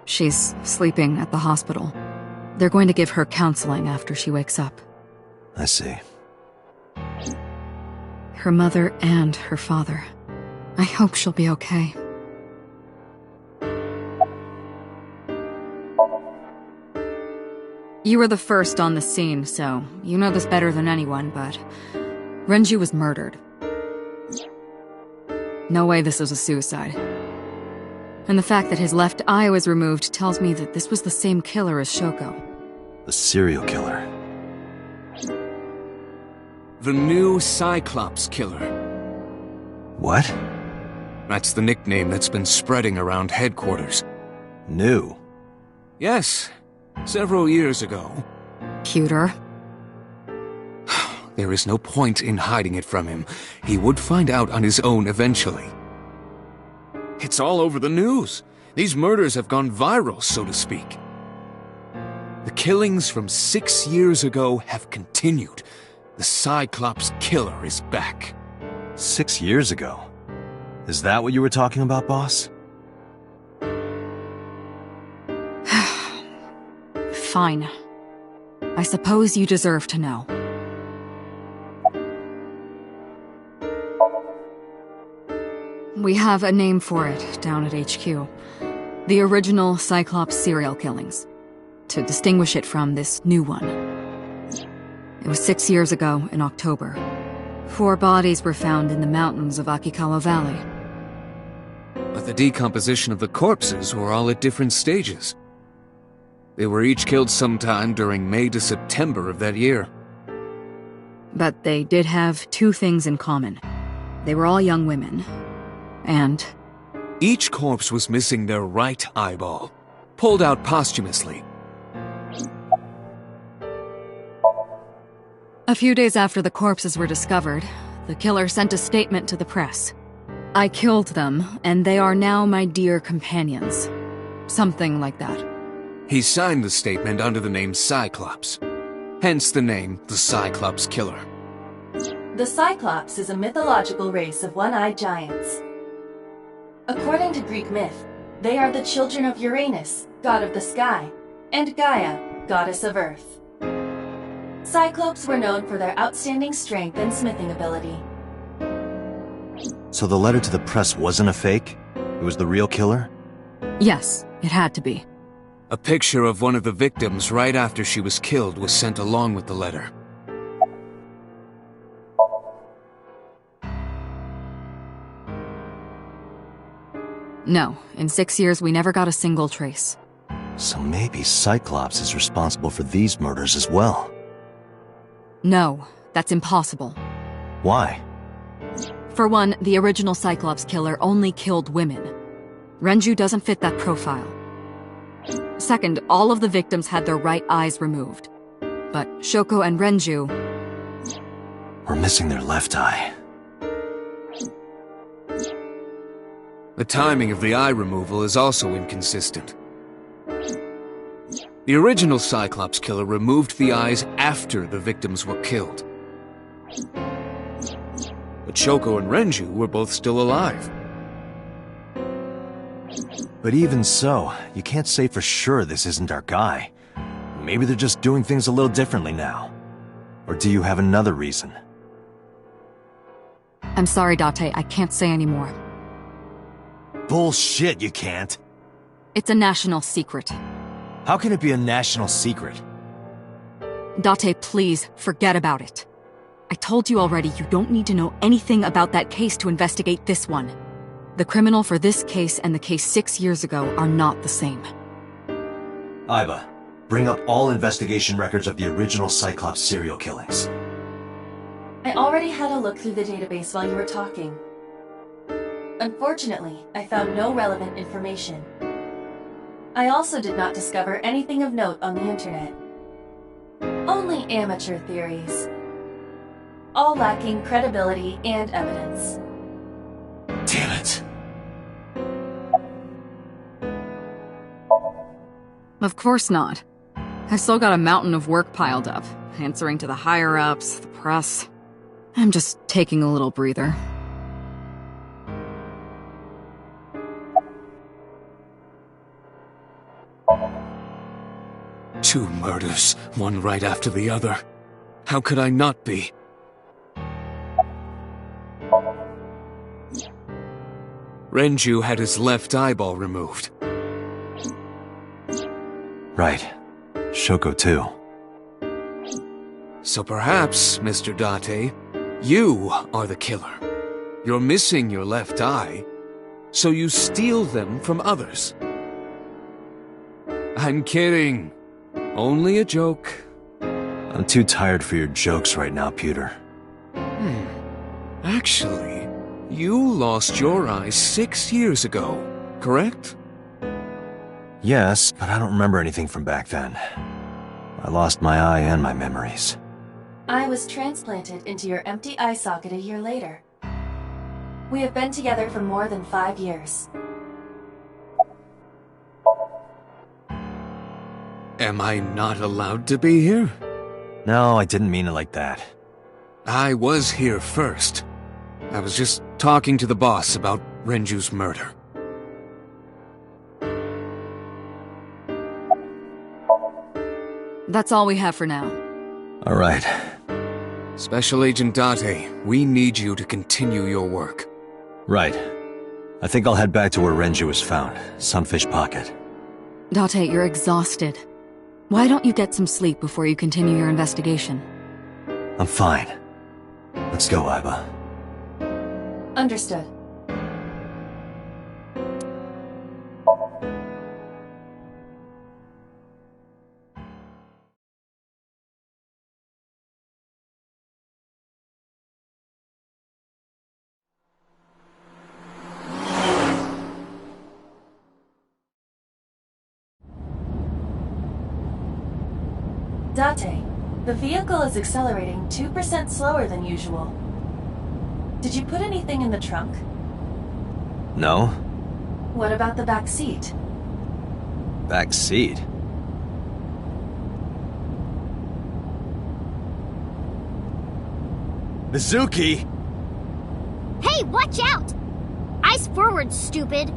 She's sleeping at the hospital. They're going to give her counseling after she wakes up. I see. Her mother and her father. I hope she'll be okay. You were the first on the scene, so you know this better than anyone, but Renju was murdered. No way this is a suicide. And the fact that his left eye was removed tells me that this was the same killer as Shoko. The serial killer. The new Cyclops killer. What? That's the nickname that's been spreading around headquarters. New? Yes, several years ago. Cuter. There is no point in hiding it from him. He would find out on his own eventually. It's all over the news. These murders have gone viral, so to speak. The killings from 6 years ago have continued. The Cyclops killer is back. 6 years ago? Is that what you were talking about, boss? Fine. I suppose you deserve to know. We have a name for it down at HQ. The original Cyclops serial killings. To distinguish it from this new one. It was 6 years ago in October. 4 bodies were found in the mountains of Akikawa Valley. But the decomposition of the corpses were all at different stages. They were each killed sometime during May to September of that year. But they did have 2 things in common. They were all young women. And each corpse was missing their right eyeball, pulled out posthumously. a few days after the corpses were discovered, the killer sent a statement to the press. I killed them, and they are now my dear companions. Something like that. He signed the statement under the name Cyclops. Hence the name, the Cyclops Killer. The Cyclops is a mythological race of one-eyed giants. According to Greek myth, they are the children of Uranus, god of the sky, and Gaia, goddess of earth. Cyclopes were known for their outstanding strength and smithing ability. So the letter to the press wasn't a fake? It was the real killer? Yes, it had to be. A picture of one of the victims right after she was killed was sent along with the letter. No, in 6 years we never got a single trace. So maybe Cyclops is responsible for these murders as well. No, that's impossible. Why? For one, the original Cyclops killer only killed women. Renju doesn't fit that profile. Second, all of the victims had their right eyes removed. But Shoko and Renju... We're missing their left eye. The timing of the eye removal is also inconsistent. The original Cyclops killer removed the eyes after the victims were killed. But Shoko and Renju were both still alive. But even so, you can't say for sure this isn't our guy. Maybe they're just doing things a little differently now. Or do you have another reason? I'm sorry, Date, I can't say anymore. Bullshit, you can't. It's a national secret. How can it be a national secret? Date, please, forget about it. I told you already, you don't need to know anything about that case to investigate this one. The criminal for this case and the case 6 years ago are not the same. Aiba, bring up all investigation records of the original Cyclops serial killings. I already had a look through the database while you were talking. Unfortunately, I found no relevant information. I also did not discover anything of note on the internet. Only amateur theories. All lacking credibility and evidence. Damn it. Of course not. I've still got a mountain of work piled up, answering to the higher-ups, the press. I'm just taking a little breather. Two murders, one right after the other. How could I not be? Renju had his left eyeball removed. Right. Shoko too. So perhaps, Mr. Date, you are the killer. You're missing your left eye, so you steal them from others. I'm kidding. Only a joke. I'm too tired for your jokes right now, Pewter. Actually, you lost your eye 6 years ago, correct? Yes, but I don't remember anything from back then. I lost my eye and my memories. I was transplanted into your empty eye socket a year later. We have been together for more than 5 years. Am I not allowed to be here? No, I didn't mean it like that. I was here first. I was just talking to the boss about Renju's murder. That's all we have for now. All right. Special Agent Date, we need you to continue your work. Right. I think I'll head back to where Renju was found, Sunfish Pocket. Date, you're exhausted. Why don't you get some sleep before you continue your investigation? I'm fine. Let's go, Aiba. Understood. Date, the vehicle is accelerating 2% slower than usual. Did you put anything in the trunk? No? What about the back seat? Back seat? Mizuki! Hey, watch out! Eyes forward, stupid!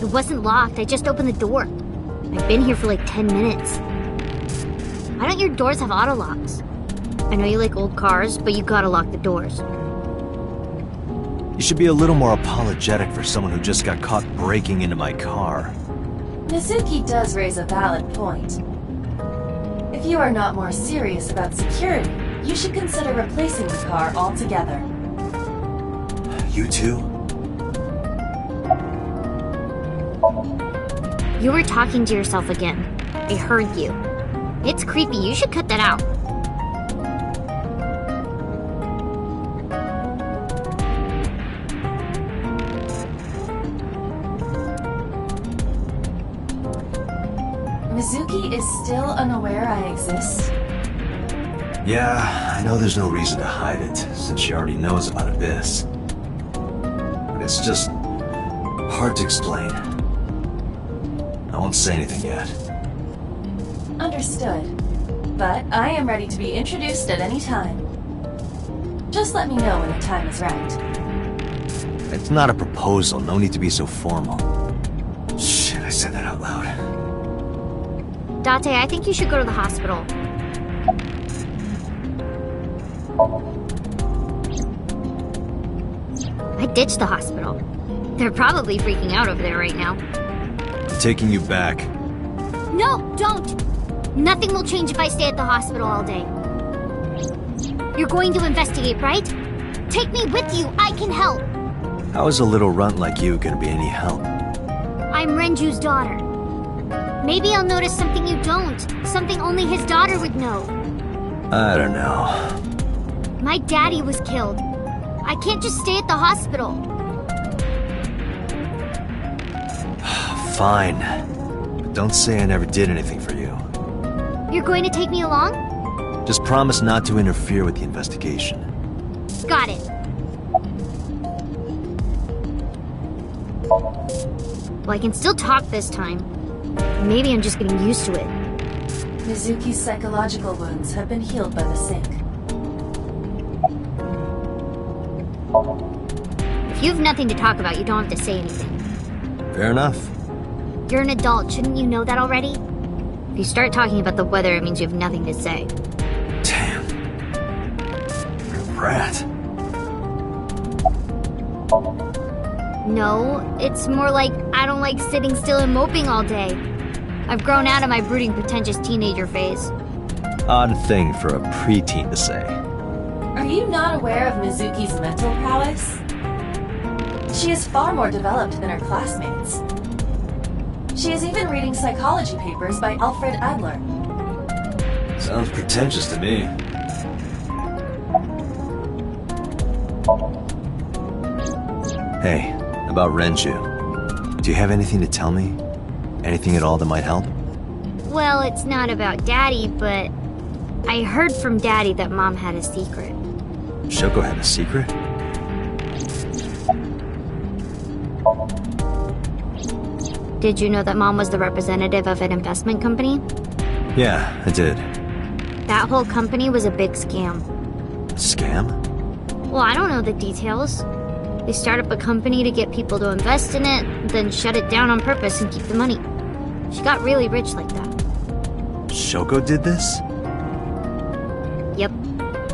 It wasn't locked, I just opened the door. I've been here for like 10 minutes. Why don't your doors have auto locks? I know you like old cars, but you gotta lock the doors. You should be a little more apologetic for someone who just got caught breaking into my car. Mizuki does raise a valid point. If you are not more serious about security, you should consider replacing the car altogether. You too? You were talking to yourself again. I heard you. It's creepy, you should cut that out. Mizuki is still unaware I exist? Yeah, I know there's no reason to hide it, since she already knows about Abyss. But it's just hard to explain. I won't say anything yet. Understood. But I am ready to be introduced at any time. Just let me know when the time is right. It's not a proposal, no need to be so formal. Shit, I said that out loud. Date, I think you should go to the hospital. I ditched the hospital. They're probably freaking out over there right now. I'm taking you back. No, don't! Nothing will change if I stay at the hospital all day. You're going to investigate, right? Take me with you, I can help! How is a little runt like you gonna be any help? I'm Renju's daughter. Maybe I'll notice something you don't. Something only his daughter would know. I don't know. My daddy was killed. I can't just stay at the hospital. Fine. But don't say I never did anything for you. You're going to take me along? Just promise not to interfere with the investigation. Got it. Well, I can still talk this time. Maybe I'm just getting used to it. Mizuki's psychological wounds have been healed by the sink. If you have nothing to talk about, you don't have to say anything. Fair enough. You're an adult, shouldn't you know that already? If you start talking about the weather, it means you have nothing to say. Damn. You're a rat. No, it's more like I don't like sitting still and moping all day. I've grown out of my brooding, pretentious teenager phase. Odd thing for a preteen to say. Are you not aware of Mizuki's mental prowess? She is far more developed than her classmates. She is even reading psychology papers by Alfred Adler. Sounds pretentious to me. Hey, about Renju. Do you have anything to tell me? Anything at all that might help? Well, it's not about Daddy, but I heard from Daddy that Mom had a secret. Shoko had a secret? Did you know that Mom was the representative of an investment company? Yeah, I did. That whole company was a big scam. Scam? Well, I don't know the details. They start up a company to get people to invest in it, then shut it down on purpose and keep the money. She got really rich like that. Shoko did this? Yep.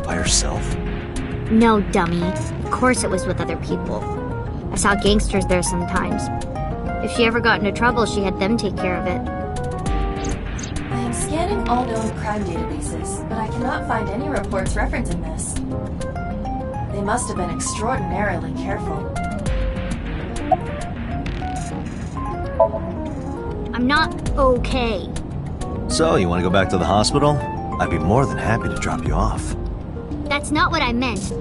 By herself? No, dummy. Of course it was with other people. I saw gangsters there sometimes. If she ever got into trouble, she had them take care of it. I am scanning all known crime databases, but I cannot find any reports referencing this. They must have been extraordinarily careful. I'm not okay. So, you want to go back to the hospital? I'd be more than happy to drop you off. That's not what I meant.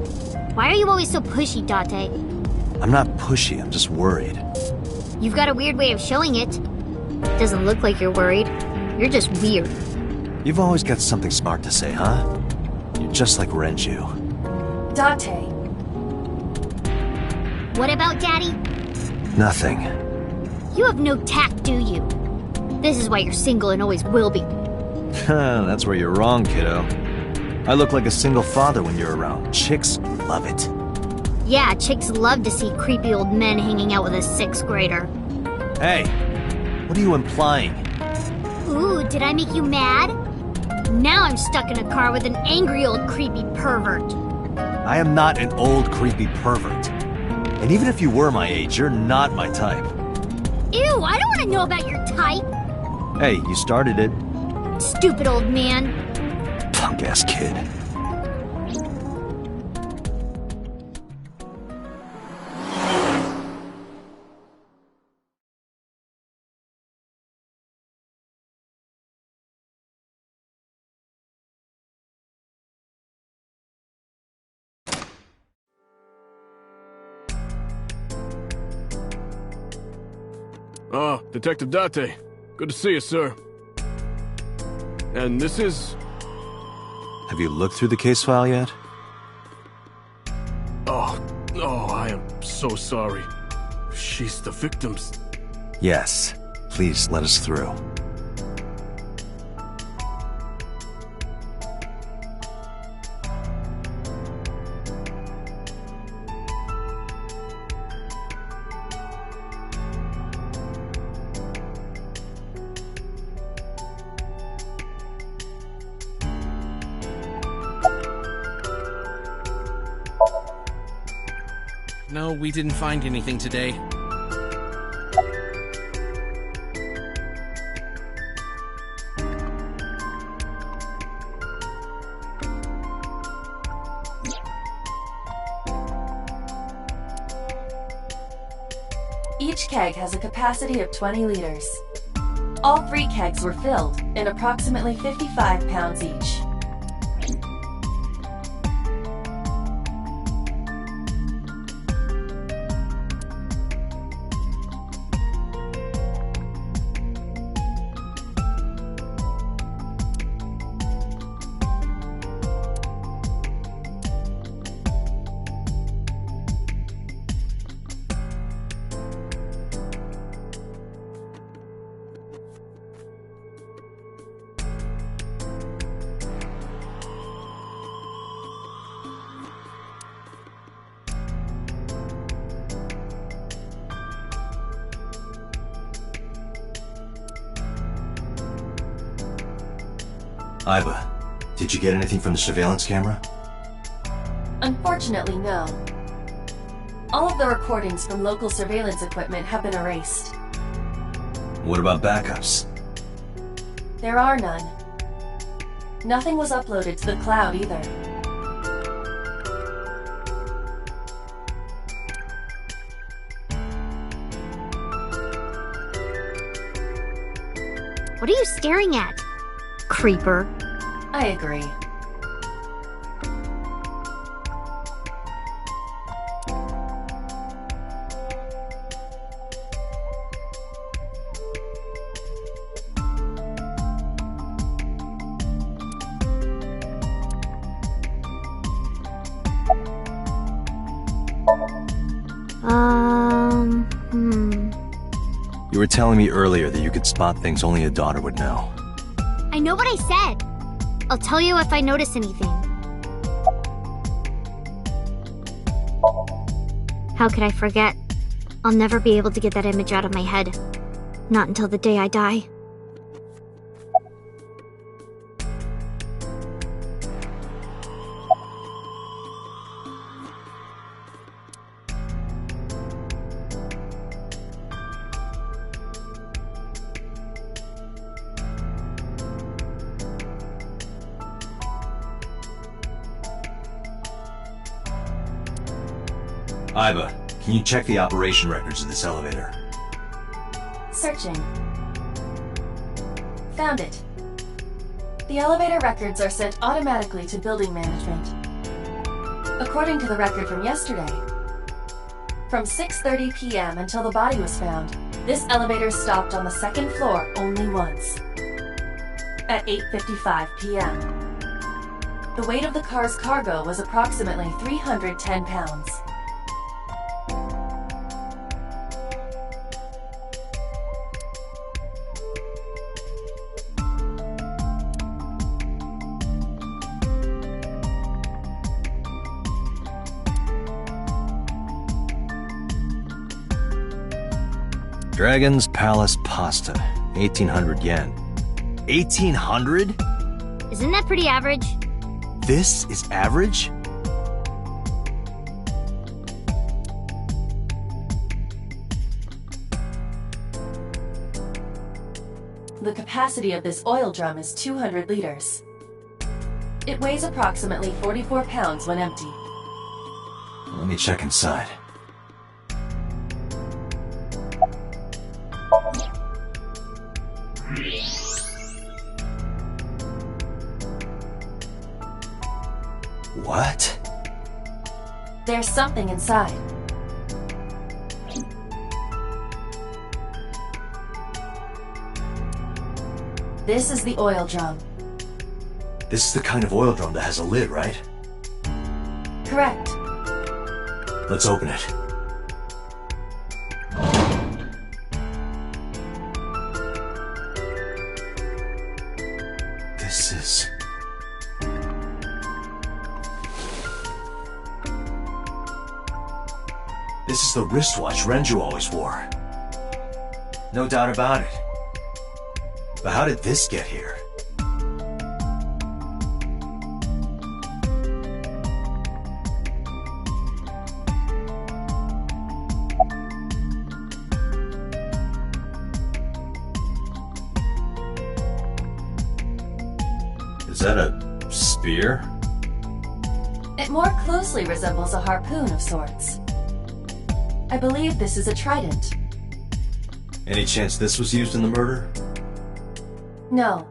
Why are you always so pushy, Date? I'm not pushy, I'm just worried. You've got a weird way of showing it. Doesn't look like you're worried. You're just weird. You've always got something smart to say, huh? You're just like Renju. Date, What about Daddy? Nothing. You have no tact, do you? This is why you're single and always will be. That's where you're wrong, kiddo. I look like a single father when you're around. Chicks love it. Yeah, chicks love to see creepy old men hanging out with a 6th grader. Hey, what are you implying? Ooh, did I make you mad? Now I'm stuck in a car with an angry old creepy pervert. I am not an old creepy pervert. And even if you were my age, you're not my type. Ew, I don't want to know about your type. Hey, you started it. Stupid old man. Punk-ass kid. Ah, Detective Date. Good to see you, sir. And this is... Have you looked through the case file yet? Oh, I am so sorry. She's the victim's... Yes. Please let us through. No, we didn't find anything today. Each keg has a capacity of 20 liters. All 3 kegs were filled, and approximately 55 pounds each. Iba, did you get anything from the surveillance camera? Unfortunately, no. All of the recordings from local surveillance equipment have been erased. What about backups? There are none. Nothing was uploaded to the cloud either. What are you staring at? Creeper. I agree. You were telling me earlier that you could spot things only a daughter would know. I know what I said. I'll tell you if I notice anything. How could I forget? I'll never be able to get that image out of my head. Not until the day I die. Iba, can you check the operation records of this elevator? Searching. Found it. The elevator records are sent automatically to building management. According to the record from yesterday, from 6:30 p.m. until the body was found, this elevator stopped on the second floor only once. At 8:55 p.m. The weight of the car's cargo was approximately 310 pounds. Dragon's Palace Pasta, 1,800 yen. 1,800? Isn't that pretty average? This is average? The capacity of this oil drum is 200 liters. It weighs approximately 44 pounds when empty. Let me check inside. What? There's something inside. This is the oil drum. This is the kind of oil drum that has a lid, right? Correct. Let's open it. This is... This is the wristwatch Renju always wore. No doubt about it. But how did this get here? Is that a spear? It more closely resembles a harpoon of sorts. I believe this is a trident. Any chance this was used in the murder? No.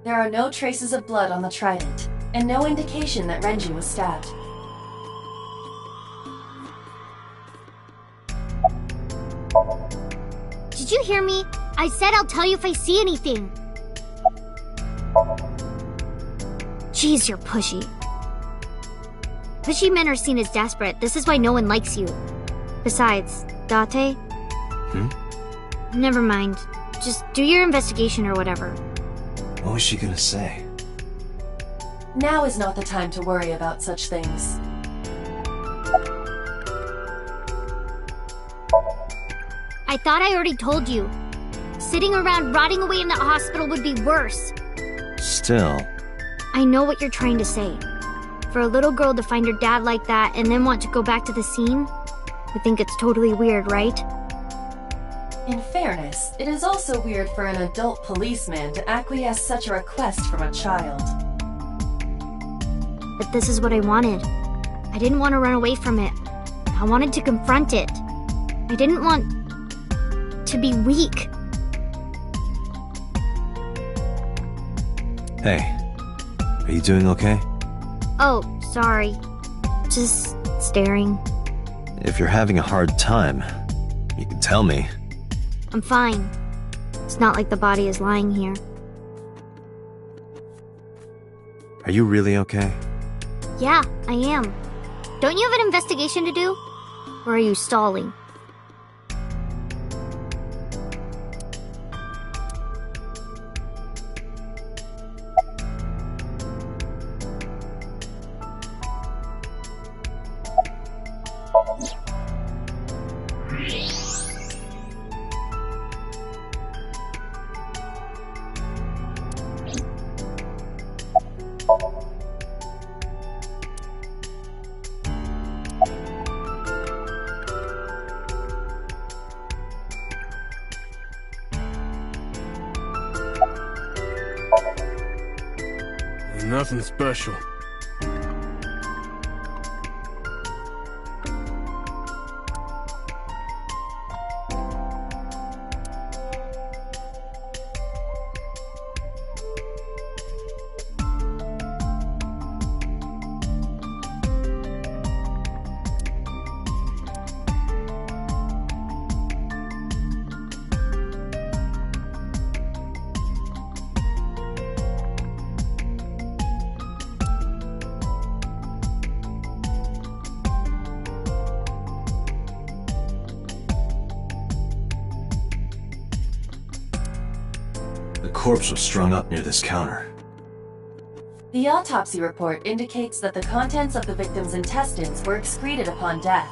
There are no traces of blood on the trident, and no indication that Renji was stabbed. Did you hear me? I said I'll tell you if I see anything. Jeez, you're pushy. Pushy men are seen as desperate. This is why no one likes you. Besides, Date? Never mind. Just do your investigation or whatever. What was she gonna say? Now is not the time to worry about such things. I thought I already told you. Sitting around rotting away in the hospital would be worse. Still... I know what you're trying to say. For a little girl to find her dad like that and then want to go back to the scene, I think it's totally weird, right? In fairness, it is also weird for an adult policeman to acquiesce such a request from a child. But this is what I wanted. I didn't want to run away from it. I wanted to confront it. I didn't want to be weak. Hey, are you doing okay? Oh, sorry. Just staring. If you're having a hard time, you can tell me. I'm fine. It's not like the body is lying here. Are you really okay? Yeah, I am. Don't you have an investigation to do? Or are you stalling? Nothing special. The corpse was strung up near this counter. The autopsy report indicates that the contents of the victim's intestines were excreted upon death.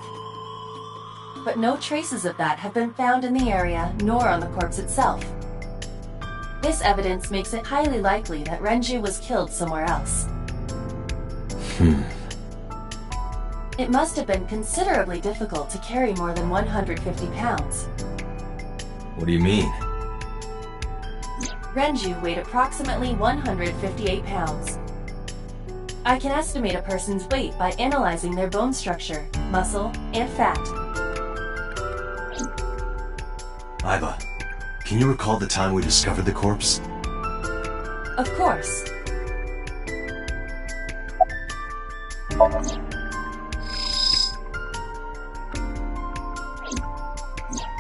But no traces of that have been found in the area, nor on the corpse itself. This evidence makes it highly likely that Renju was killed somewhere else. It must have been considerably difficult to carry more than 150 pounds. What do you mean? Renju weighed approximately 158 pounds. I can estimate a person's weight by analyzing their bone structure, muscle, and fat. Aiba, can you recall the time we discovered the corpse? Of course.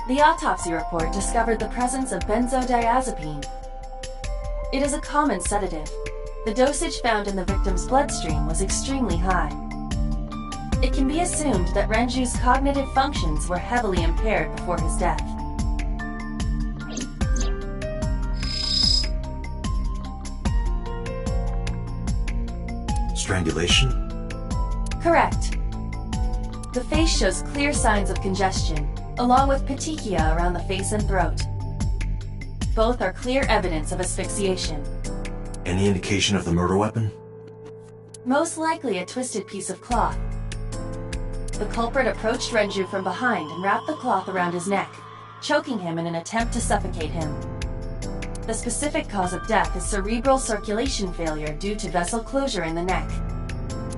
The autopsy report discovered the presence of benzodiazepine. It is a common sedative. The dosage found in the victim's bloodstream was extremely high. It can be assumed that Renju's cognitive functions were heavily impaired before his death. Strangulation? Correct. The face shows clear signs of congestion, along with petechia around the face and throat. Both are clear evidence of asphyxiation. Any indication of the murder weapon? Most likely a twisted piece of cloth. The culprit approached Renju from behind and wrapped the cloth around his neck, choking him in an attempt to suffocate him. The specific cause of death is cerebral circulation failure due to vessel closure in the neck.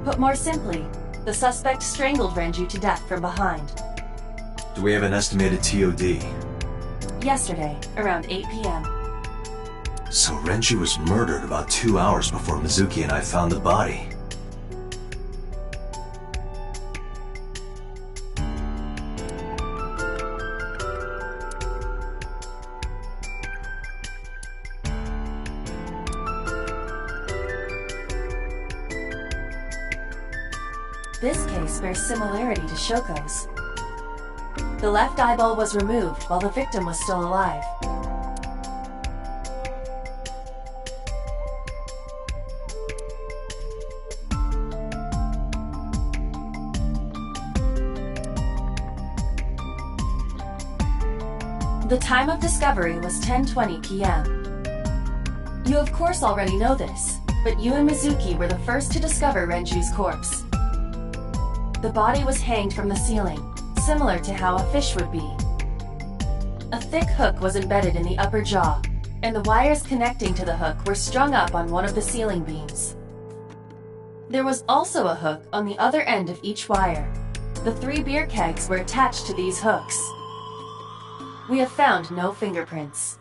Put more simply, the suspect strangled Renju to death from behind. Do we have an estimated TOD? Yesterday, around 8 p.m. So Renju was murdered about 2 hours before Mizuki and I found the body. This case bears similarity to Shoko's. The left eyeball was removed while the victim was still alive. The time of discovery was 10:20 p.m. You of course already know this, but you and Mizuki were the first to discover Renju's corpse. The body was hanged from the ceiling, similar to how a fish would be. A thick hook was embedded in the upper jaw, and the wires connecting to the hook were strung up on one of the ceiling beams. There was also a hook on the other end of each wire. The 3 beer kegs were attached to these hooks. We have found no fingerprints.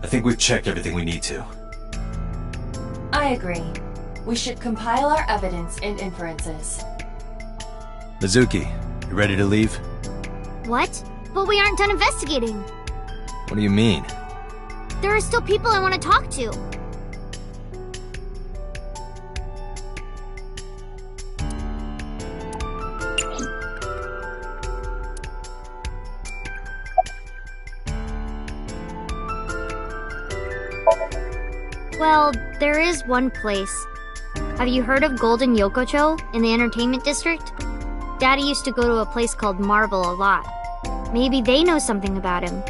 I think we've checked everything we need to. I agree. We should compile our evidence and inferences. Mizuki, you ready to leave? What? But we aren't done investigating. What do you mean? There are still people I want to talk to. Well, there is one place. Have you heard of Golden Yokocho in the entertainment district? Daddy used to go to a place called Marble a lot. Maybe they know something about him.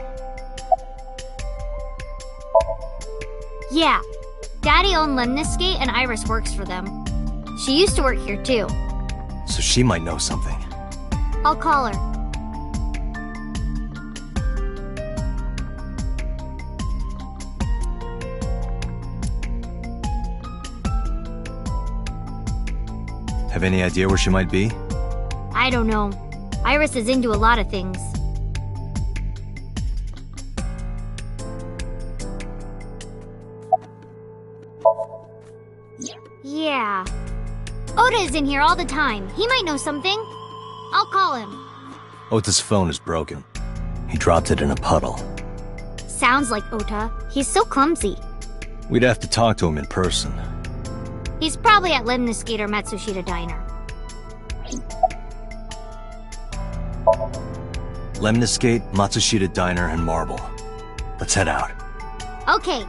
Yeah, Daddy owned Lemniscate and Iris works for them. She used to work here too. So she might know something. I'll call her. Have any idea where she might be? I don't know. Iris is into a lot of things. Yeah. Oda is in here all the time. He might know something. I'll call him. Ota's phone is broken. He dropped it in a puddle. Sounds like Ota. He's so clumsy. We'd have to talk to him in person. He's probably at Lemniscate or Matsushita Diner. Lemniscate, Matsushita Diner, and Marble. Let's head out. Okay.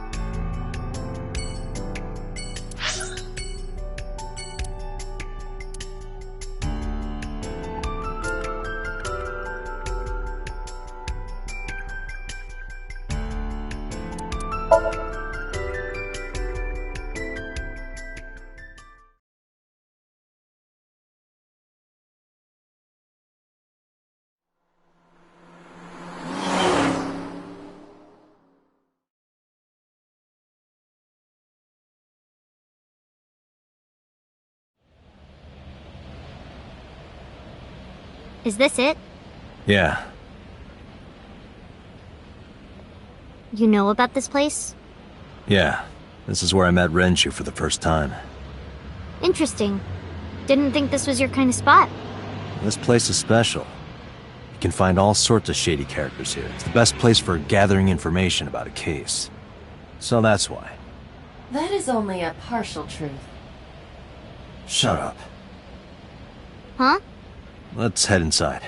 Is this it? Yeah. You know about this place? Yeah. This is where I met Renju for the first time. Interesting. Didn't think this was your kind of spot. This place is special. You can find all sorts of shady characters here. It's the best place for gathering information about a case. So that's why. That is only a partial truth. Shut up. Huh? Let's head inside.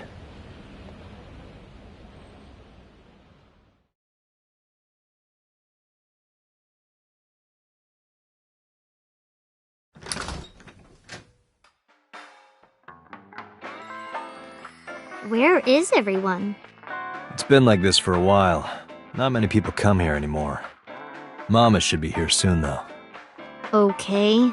Where is everyone? It's been like this for a while. Not many people come here anymore. Mama should be here soon, though. Okay.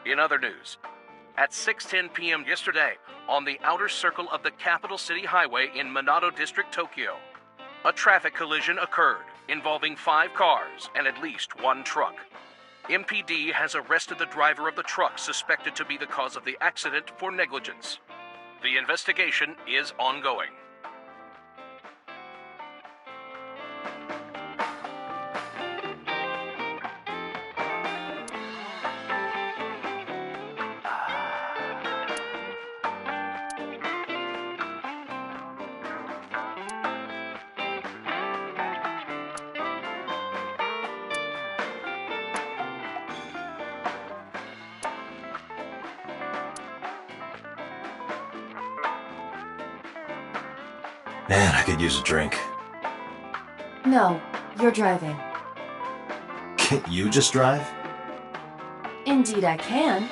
In other news, at 6:10 p.m. yesterday, on the outer circle of the Capital City Highway in Minato District, Tokyo, a traffic collision occurred involving 5 cars and at least 1 truck. MPD has arrested the driver of the truck suspected to be the cause of the accident for negligence. The investigation is ongoing. Man, I could use a drink. No, you're driving. Can't you just drive? Indeed I can.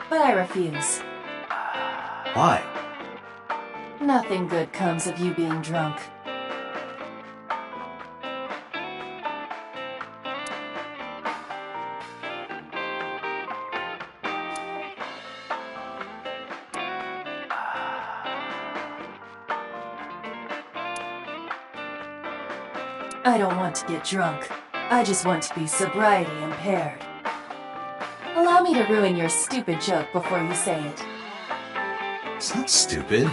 but I refuse. Why? Nothing good comes of you being drunk. I don't want to get drunk. I just want to be sobriety impaired. Allow me to ruin your stupid joke before you say it. It's not stupid.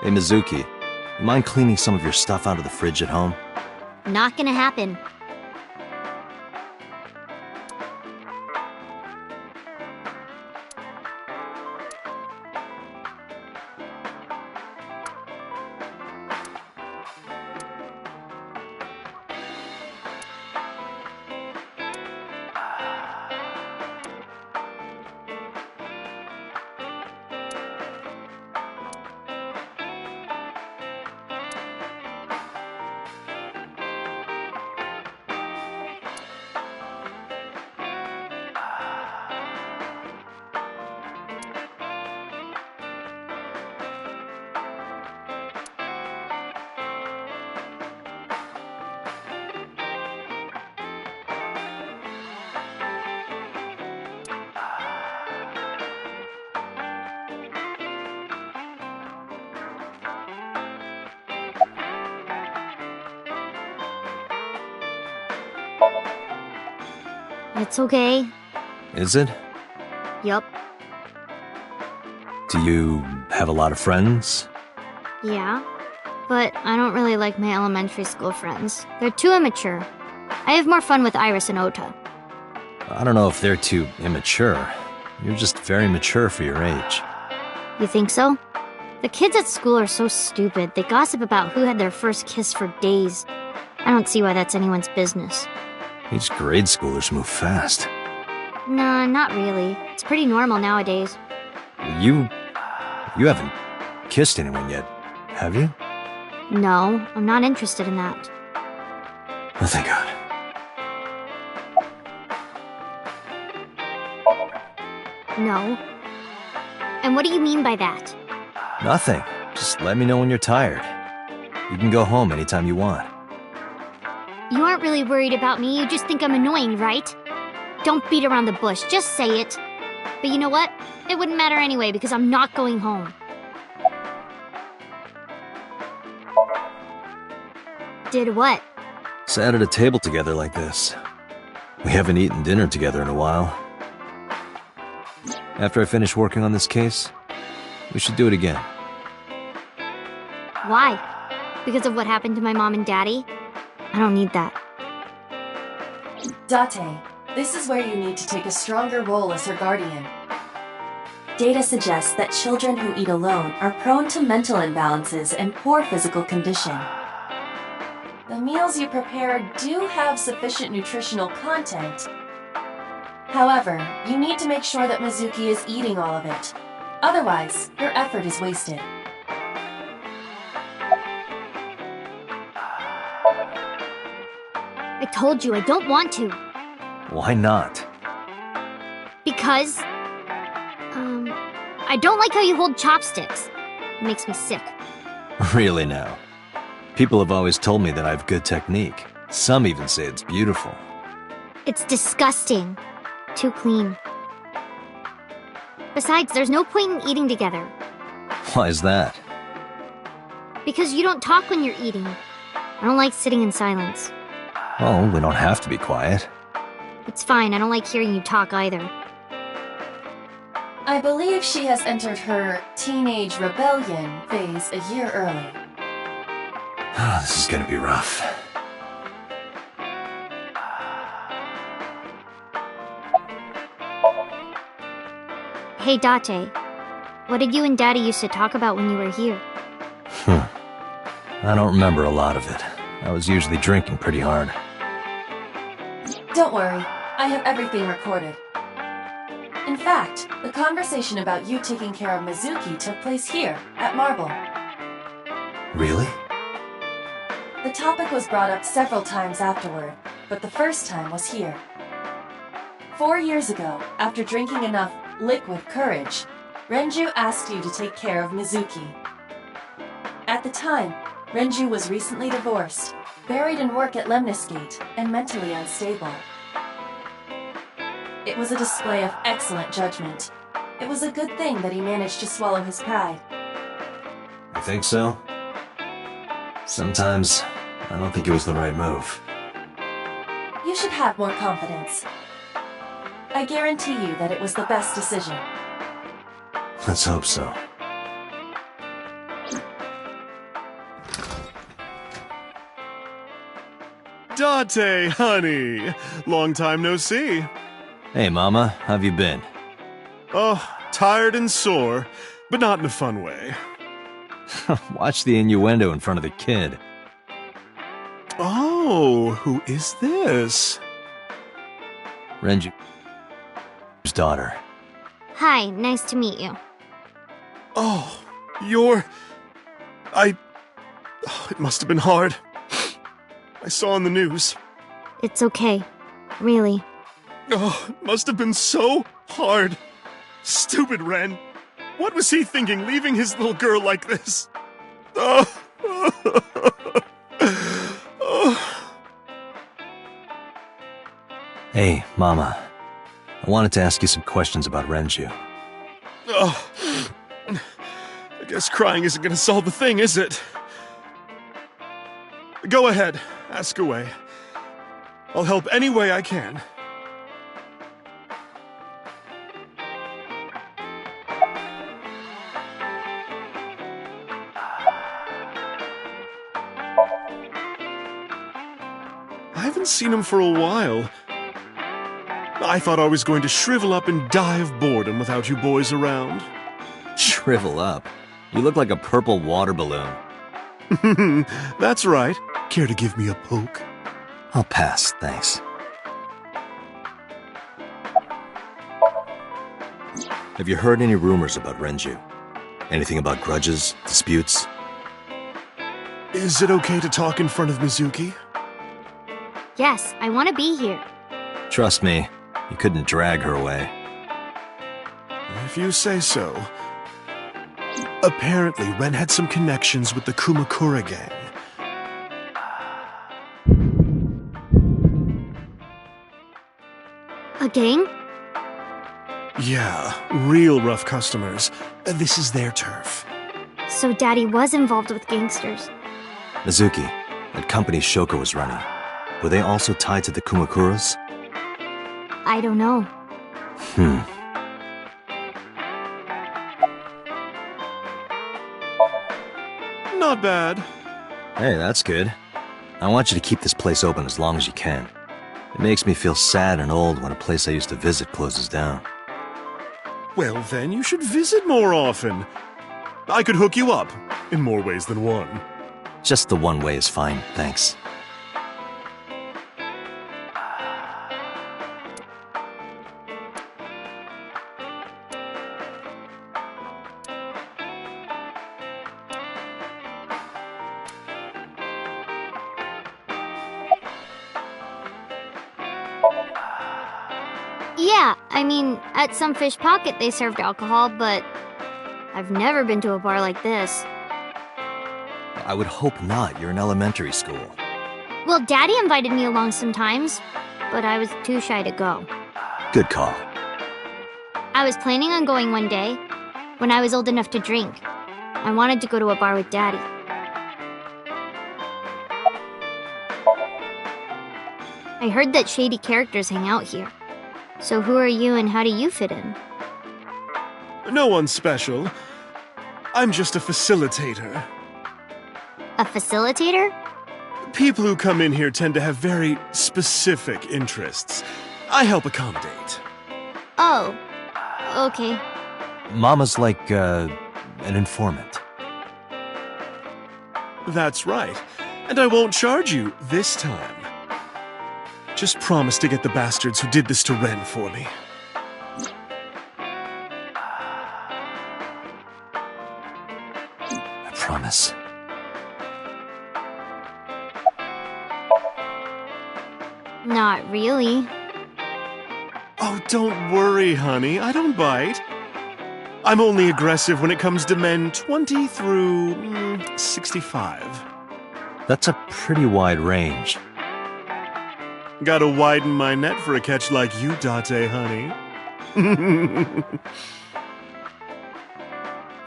Hey, Mizuki, you mind cleaning some of your stuff out of the fridge at home? Not gonna happen. It's okay. Is it? Yup. Do you have a lot of friends? Yeah. But I don't really like my elementary school friends. They're too immature. I have more fun with Iris and Ota. I don't know if they're too immature. You're just very mature for your age. You think so? The kids at school are so stupid. They gossip about who had their first kiss for days. I don't see why that's anyone's business. These grade schoolers move fast. Nah, not really. It's pretty normal nowadays. You haven't kissed anyone yet, have you? No, I'm not interested in that. Oh, thank God. No. And what do you mean by that? Nothing. Just let me know when you're tired. You can go home anytime you want. You aren't really worried about me, you just think I'm annoying, right? Don't beat around the bush, just say it. But you know what? It wouldn't matter anyway, because I'm not going home. Did what? Sat at a table together like this. We haven't eaten dinner together in a while. After I finish working on this case, we should do it again. Why? Because of what happened to my mom and daddy? I don't need that. Date, this is where you need to take a stronger role as her guardian. Data suggests that children who eat alone are prone to mental imbalances and poor physical condition. The meals you prepare do have sufficient nutritional content. However, you need to make sure that Mizuki is eating all of it. Otherwise, your effort is wasted. I told you I don't want to. Why not? Because... I don't like how you hold chopsticks. It makes me sick. Really now? People have always told me that I have good technique. Some even say it's beautiful. It's disgusting. Too clean. Besides, there's no point in eating together. Why is that? Because you don't talk when you're eating. I don't like sitting in silence. Oh, we don't have to be quiet. It's fine, I don't like hearing you talk either. I believe she has entered her teenage rebellion phase a year early. This is gonna be rough. Hey, Date. What did you and Daddy used to talk about when you were here? I don't remember a lot of it. I was usually drinking pretty hard. Don't worry, I have everything recorded. In fact, the conversation about you taking care of Mizuki took place here, at Marble. Really? The topic was brought up several times afterward, but the first time was here. 4 years ago, after drinking enough liquid courage, Renju asked you to take care of Mizuki. At the time, Renju was recently divorced, buried in work at Lemniscate, and mentally unstable. It was a display of excellent judgment. It was a good thing that he managed to swallow his pride. You think so? Sometimes, I don't think it was the right move. You should have more confidence. I guarantee you that it was the best decision. Let's hope so. Date, honey! Long time no see. Hey, Mama, how've you been? Oh, tired and sore, but not in a fun way. Watch the innuendo in front of the kid. Oh, who is this? Renju's daughter. Hi, nice to meet you. Oh, it must have been hard. I saw on the news. It's okay. Really. Oh, it must have been so hard. Stupid Ren. What was he thinking, leaving his little girl like this? Oh. Hey, Mama. I wanted to ask you some questions about Renju. Oh. I guess crying isn't gonna solve the thing, is it? Go ahead, ask away. I'll help any way I can. I haven't seen him for a while. I thought I was going to shrivel up and die of boredom without you boys around. Shrivel up? You look like a purple water balloon. That's right. Care to give me a poke? I'll pass, thanks. Have you heard any rumors about Renju? Anything about grudges, disputes? Is it okay to talk in front of Mizuki? Yes, I want to be here. Trust me, you couldn't drag her away. If you say so. Apparently, Ren had some connections with the Kumakura gang. A gang? Yeah, real rough customers. This is their turf. So Daddy was involved with gangsters. Mizuki, that company Shoko was running, were they also tied to the Kumakuras? I don't know. Not bad. Hey, that's good. I want you to keep this place open as long as you can. It makes me feel sad and old when a place I used to visit closes down. Well, then you should visit more often. I could hook you up, in more ways than one. Just the one way is fine, thanks. Yeah, I mean, at some fish pocket they served alcohol, but I've never been to a bar like this. I would hope not. You're in elementary school. Well, Daddy invited me along sometimes, but I was too shy to go. Good call. I was planning on going one day, when I was old enough to drink. I wanted to go to a bar with Daddy. I heard that shady characters hang out here. So who are you and how do you fit in? No one special. I'm just a facilitator. A facilitator? People who come in here tend to have very specific interests. I help accommodate. Oh, okay. Mama's like, an informant. That's right. And I won't charge you this time. Just promise to get the bastards who did this to Ren for me. I promise. Not really. Oh, don't worry, honey. I don't bite. I'm only aggressive when it comes to men 20 through 65. That's a pretty wide range. Gotta widen my net for a catch like you, Date, honey.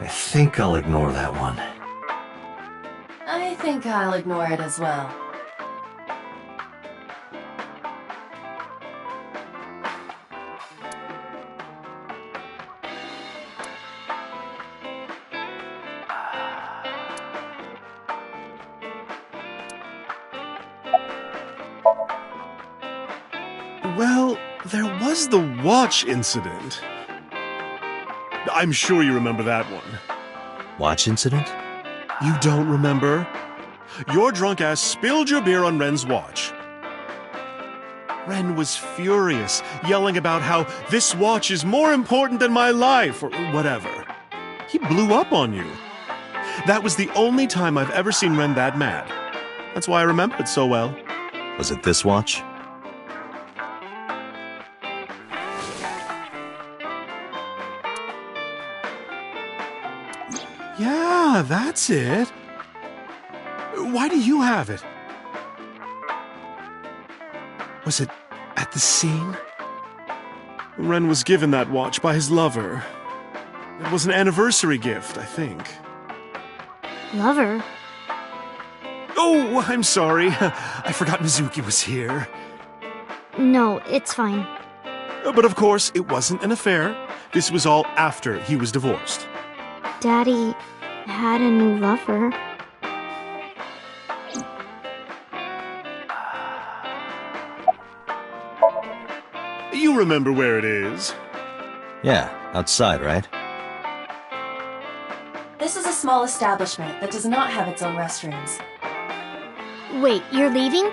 I think I'll ignore that one. I think I'll ignore it as well. Well, there was the watch incident. I'm sure you remember that one. Watch incident? You don't remember? Your drunk ass spilled your beer on Ren's watch. Ren was furious, yelling about how this watch is more important than my life, or whatever. He blew up on you. That was the only time I've ever seen Ren that mad. That's why I remember it so well. Was it this watch? Yeah, that's it. Why do you have it? Was it at the scene? Ren was given that watch by his lover. It was an anniversary gift, I think. Lover? Oh, I'm sorry. I forgot Mizuki was here. No, it's fine. But of course, it wasn't an affair. This was all after he was divorced. Daddy had a new lover. You remember where it is? Yeah, outside, right? This is a small establishment that does not have its own restrooms. Wait, you're leaving?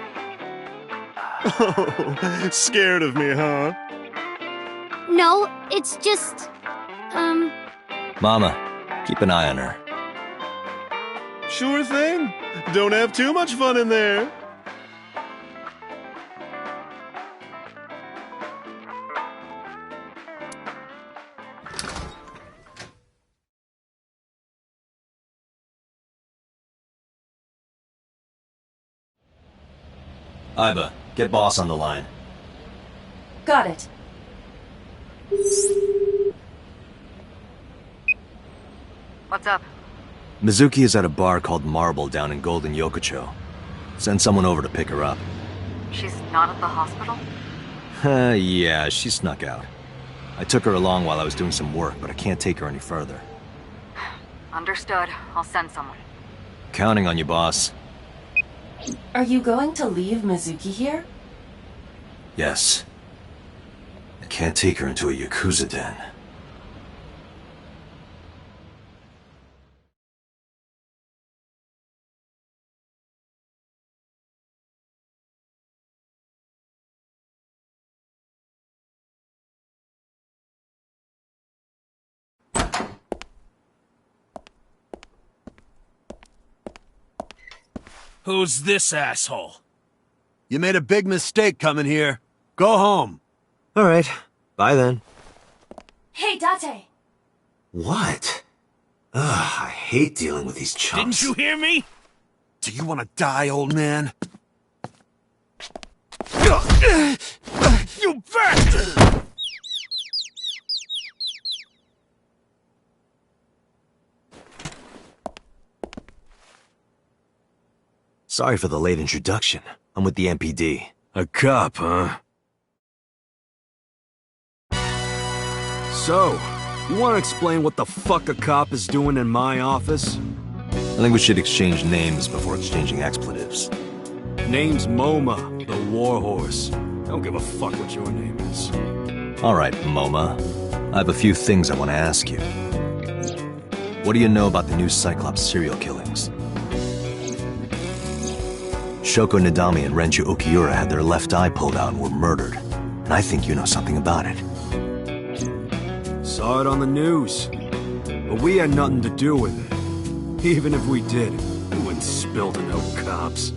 Oh, scared of me, huh? No, it's just... Mama, keep an eye on her. Sure thing. Don't have too much fun in there. Iba, get boss on the line. Got it. What's up? Mizuki is at a bar called Marble down in Golden Yokocho. Send someone over to pick her up. She's not at the hospital? Yeah, she snuck out. I took her along while I was doing some work, but I can't take her any further. Understood. I'll send someone. Counting on you, boss. Are you going to leave Mizuki here? Yes. I can't take her into a YAKUZA den. Who's this asshole? You made a big mistake coming here. Go home. All right. Bye then. Hey, Date! What? Ugh, I hate dealing with these chumps. Didn't you hear me? Do you want to die, old man? You bastard! Sorry for the late introduction. I'm with the MPD. A cop, huh? So, you want to explain what the fuck a cop is doing in my office? I think we should exchange names before exchanging expletives. Name's MoMA, the warhorse. I don't give a fuck what your name is. All right, MoMA. I have a few things I want to ask you. What do you know about the new Cyclops serial killings? Shoko Nadami and Renju Okiura had their left eye pulled out and were murdered. And I think you know something about it. Saw it on the news. But we had nothing to do with it. Even if we did, we wouldn't spill to no cops.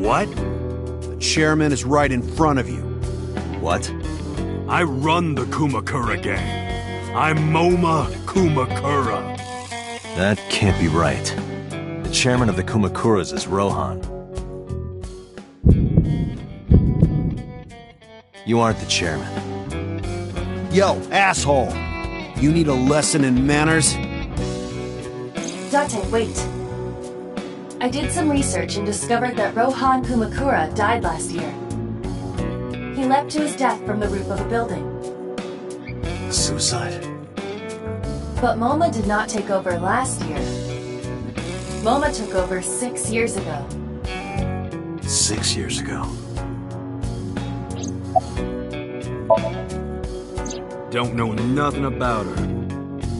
What? The chairman is right in front of you. What? I run the Kumakura gang. I'm Moma Kumakura. That can't be right. The chairman of the Kumakuras is Rohan. You aren't the chairman. Yo, asshole! You need a lesson in manners? Date, wait. I did some research and discovered that Rohan Kumakura died last year. He leapt to his death from the roof of a building. Suicide? But Moma did not take over last year. Moma took over 6 years ago. 6 years ago. Don't know nothing about her.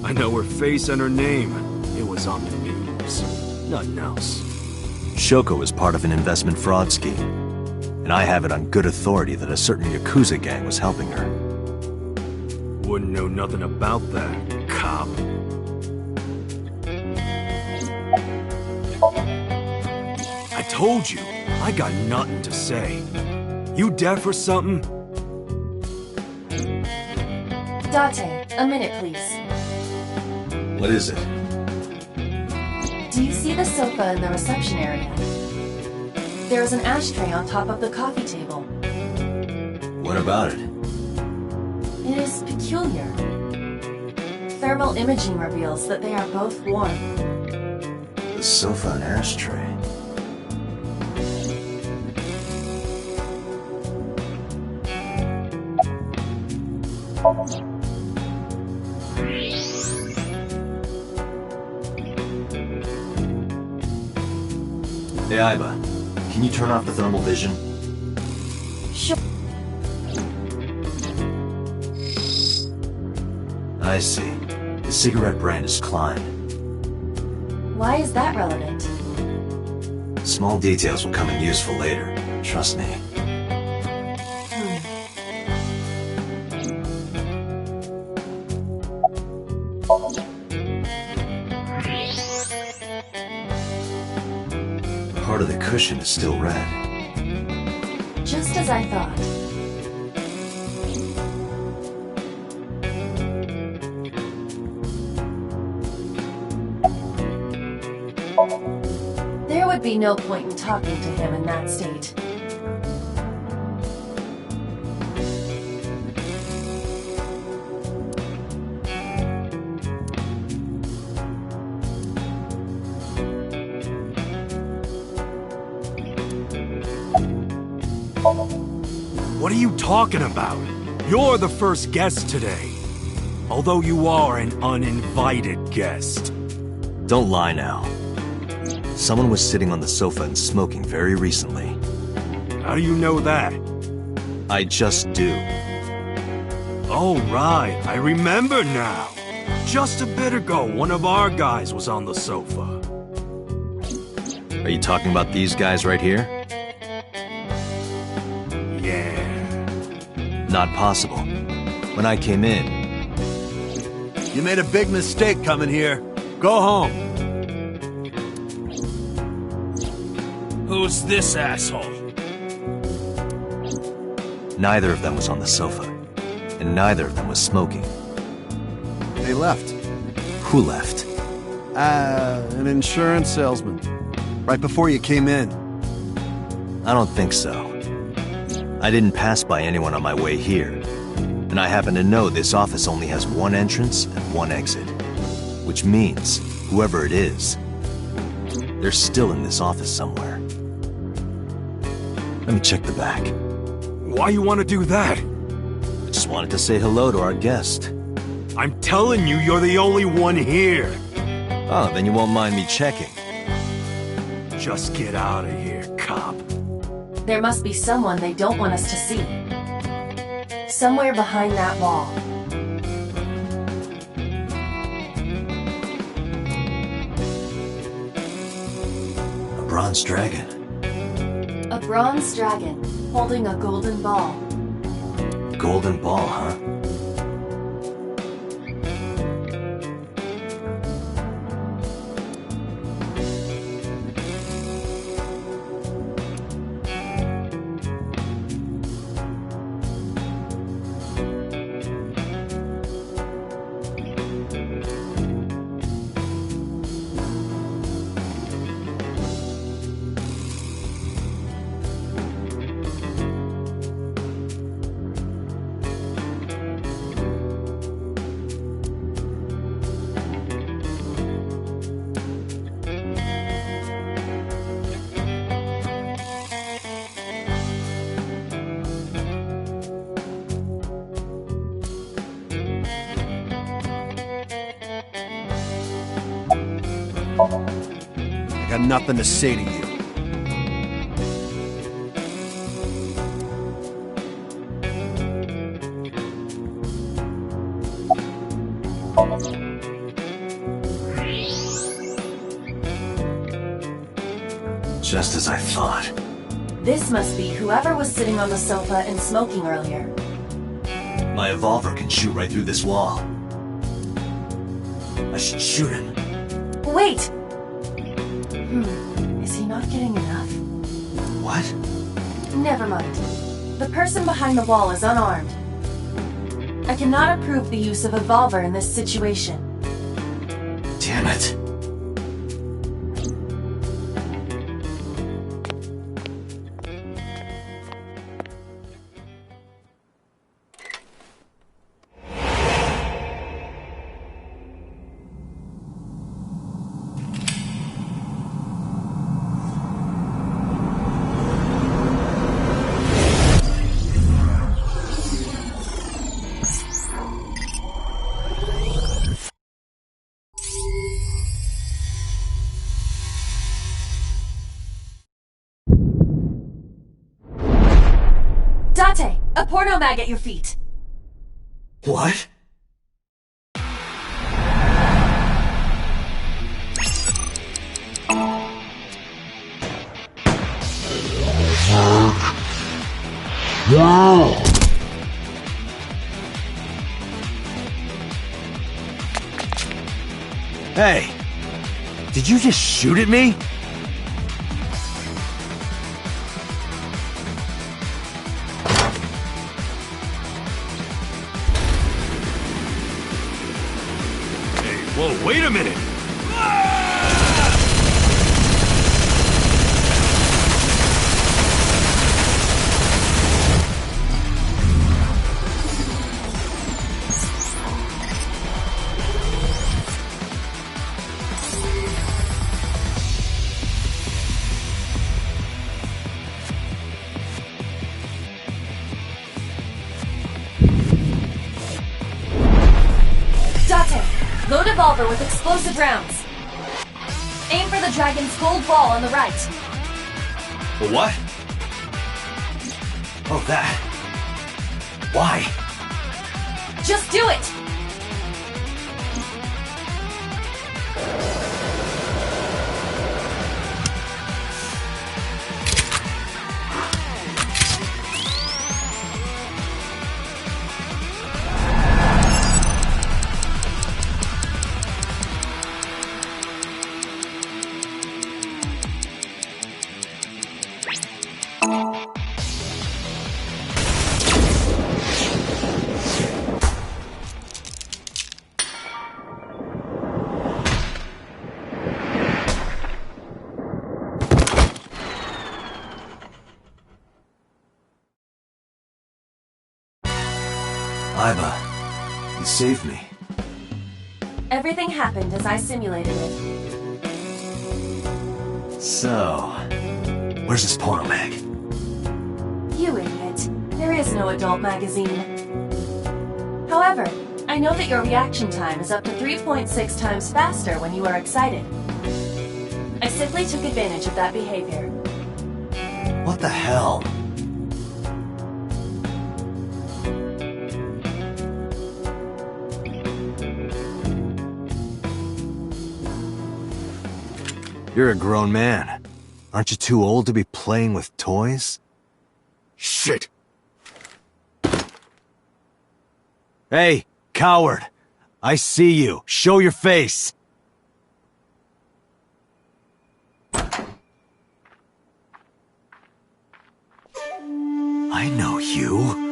I know her face and her name. It was on the news. Nothing else. Shoko was part of an investment fraud scheme, and I have it on good authority that a certain YAKUZA gang was helping her. Wouldn't know nothing about that, cop. I told you, I got nothing to say. You deaf or something? Date, a minute please. What is it? Do you see the sofa in the reception area? There is an ashtray on top of the coffee table. What about it? It is peculiar. Thermal imaging reveals that they are both warm. The sofa and ashtray. Hey, Aiba, can you turn off the thermal vision? Sure. I see. The cigarette brand is Klein. Why is that relevant? Small details will come in useful later. Trust me. Part of the cushion is still red. Just as I thought. There would be no point in talking to him in that state. What are you talking about? You're the first guest today. Although you are an uninvited guest. Don't lie now. Someone was sitting on the sofa and smoking very recently. How do you know that? I just do. Oh, right. I remember now. Just a bit ago, one of our guys was on the sofa. Are you talking about these guys right here? Yeah. Not possible. When I came in... You made a big mistake coming here. Go home. Who's this asshole? Neither of them was on the sofa. And neither of them was smoking. They left. Who left? An insurance salesman. Right before you came in. I don't think so. I didn't pass by anyone on my way here. And I happen to know this office only has one entrance and one exit. Which means, whoever it is, they're still in this office somewhere. Let me check the back. Why you want to do that? I just wanted to say hello to our guest. I'm telling you, you're the only one here. Oh, then you won't mind me checking. Just get out of here, cop. There must be someone they don't want us to see. Somewhere behind that wall. A bronze dragon. A bronze dragon holding a golden ball. Golden ball, huh? I got nothing to say to you. Just as I thought. This must be whoever was sitting on the sofa and smoking earlier. My evolver can shoot right through this wall. I should shoot him. Wait! Is he not getting enough? What? Never mind. The person behind the wall is unarmed. I cannot approve the use of evolver in this situation. Damn it. Date! A porno mag at your feet! What? Hey! Did you just shoot at me? Whoa, wait a minute! Load evolver with explosive rounds. Aim for the dragon's gold ball on the right. The what? Oh, that. Why? Just do it! Iba, you saved me. Everything happened as I simulated it. So, where's this porno mag? You idiot. There is no adult magazine. However, I know that your reaction time is up to 3.6 times faster when you are excited. I simply took advantage of that behavior. What the hell? You're a grown man. Aren't you too old to be playing with toys? Shit! Hey, coward! I see you. Show your face! I know you.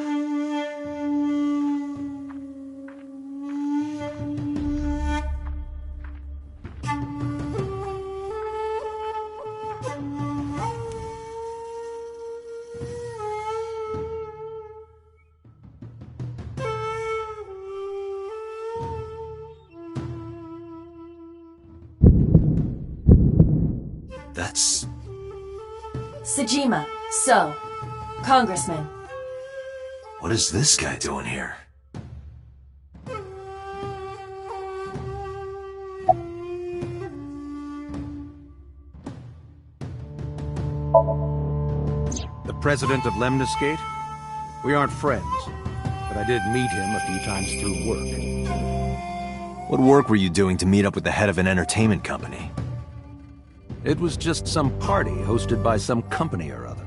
That's... Sejima, so, Congressman. What is this guy doing here? president of Lemniscate? We aren't friends, but I did meet him a few times through work. What work were you doing to meet up with the head of an entertainment company? It was just some party hosted by some company or other.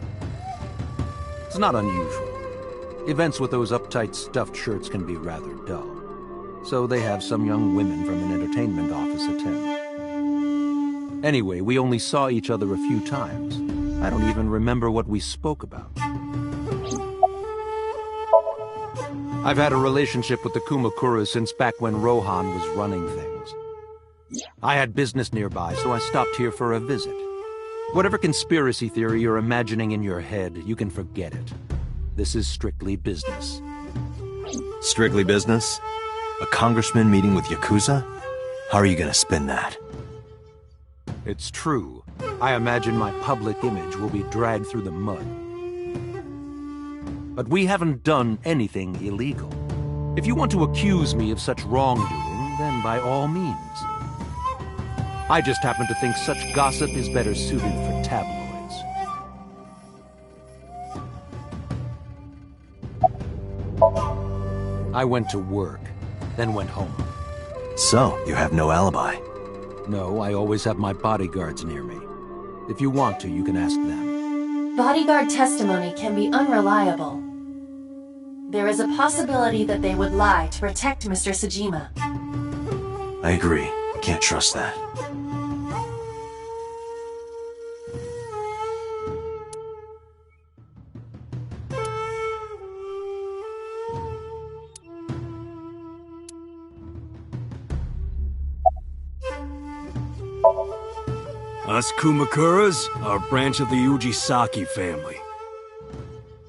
It's not unusual. Events with those uptight stuffed shirts can be rather dull. So they have some young women from an entertainment office attend. Anyway, we only saw each other a few times. I don't even remember what we spoke about. I've had a relationship with the Kumakuras since back when Rohan was running things. I had business nearby, so I stopped here for a visit. Whatever conspiracy theory you're imagining in your head, you can forget it. This is strictly business. Strictly business? A congressman meeting with YAKUZA? How are you gonna spin that? It's true. I imagine my public image will be dragged through the mud. But we haven't done anything illegal. If you want to accuse me of such wrongdoing, then by all means. I just happen to think such gossip is better suited for tabloids. I went to work, then went home. So, you have no alibi? No, I always have my bodyguards near me. If you want to, you can ask them. Bodyguard testimony can be unreliable. There is a possibility that they would lie to protect Mr. Sejima. I agree. Can't trust that. Us Kumakuras are a branch of the Ujisaki family.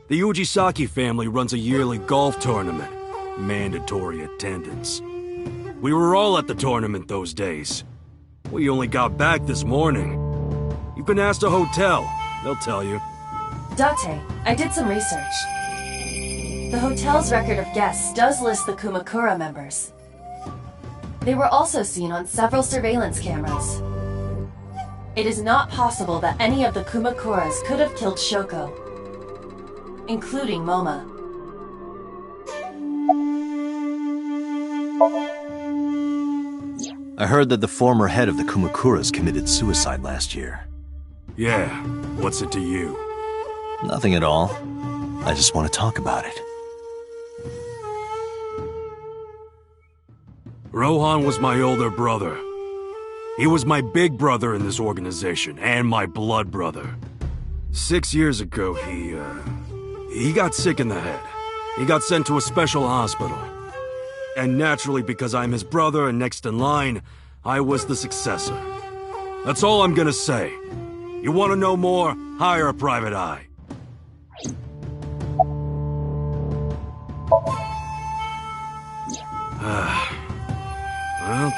The Ujisaki family runs a yearly golf tournament. Mandatory attendance. We were all at the tournament those days. We only got back this morning. You've been asked a hotel. They'll tell you. Date, I did some research. The hotel's record of guests does list the Kumakura members. They were also seen on several surveillance cameras. It is not possible that any of the Kumakuras could have killed Shoko, including Moma. I heard that the former head of the Kumakuras committed suicide last year. Yeah, what's it to you? Nothing at all. I just want to talk about it. Rohan was my older brother. He was my big brother in this organization, and my blood brother. 6 years ago, he got sick in the head. He got sent to a special hospital. And naturally, because I'm his brother and next in line, I was the successor. That's all I'm gonna say. You want to know more? Hire a private eye.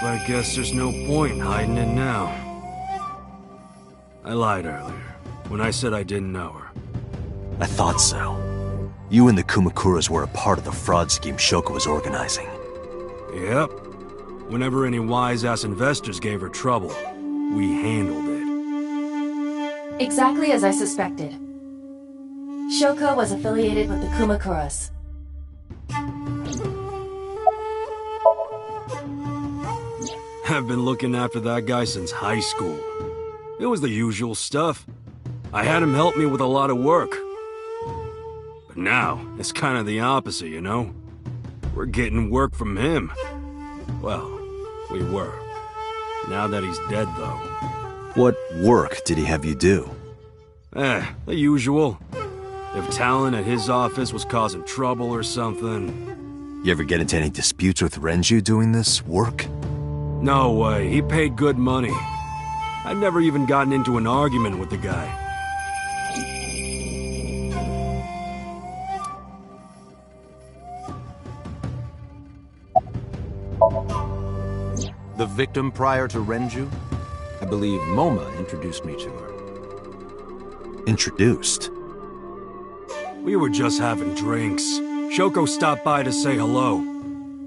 Well, I guess there's no point hiding it now. I lied earlier, when I said I didn't know her. I thought so. You and the Kumakuras were a part of the fraud scheme Shoko was organizing. Yep. Whenever any wise-ass investors gave her trouble, we handled it. Exactly as I suspected. Shoko was affiliated with the Kumakuras. I've been looking after that guy since high school. It was the usual stuff. I had him help me with a lot of work. But now, it's kind of the opposite, you know? We're getting work from him. Well, we were. Now that he's dead, though. What work did he have you do? The usual. If talent at his office was causing trouble or something. You ever get into any disputes with Renju doing this work? No way, he paid good money. I've never even gotten into an argument with the guy. The victim prior to Renju? I believe Moma introduced me to her. Introduced? We were just having drinks. Shoko stopped by to say hello.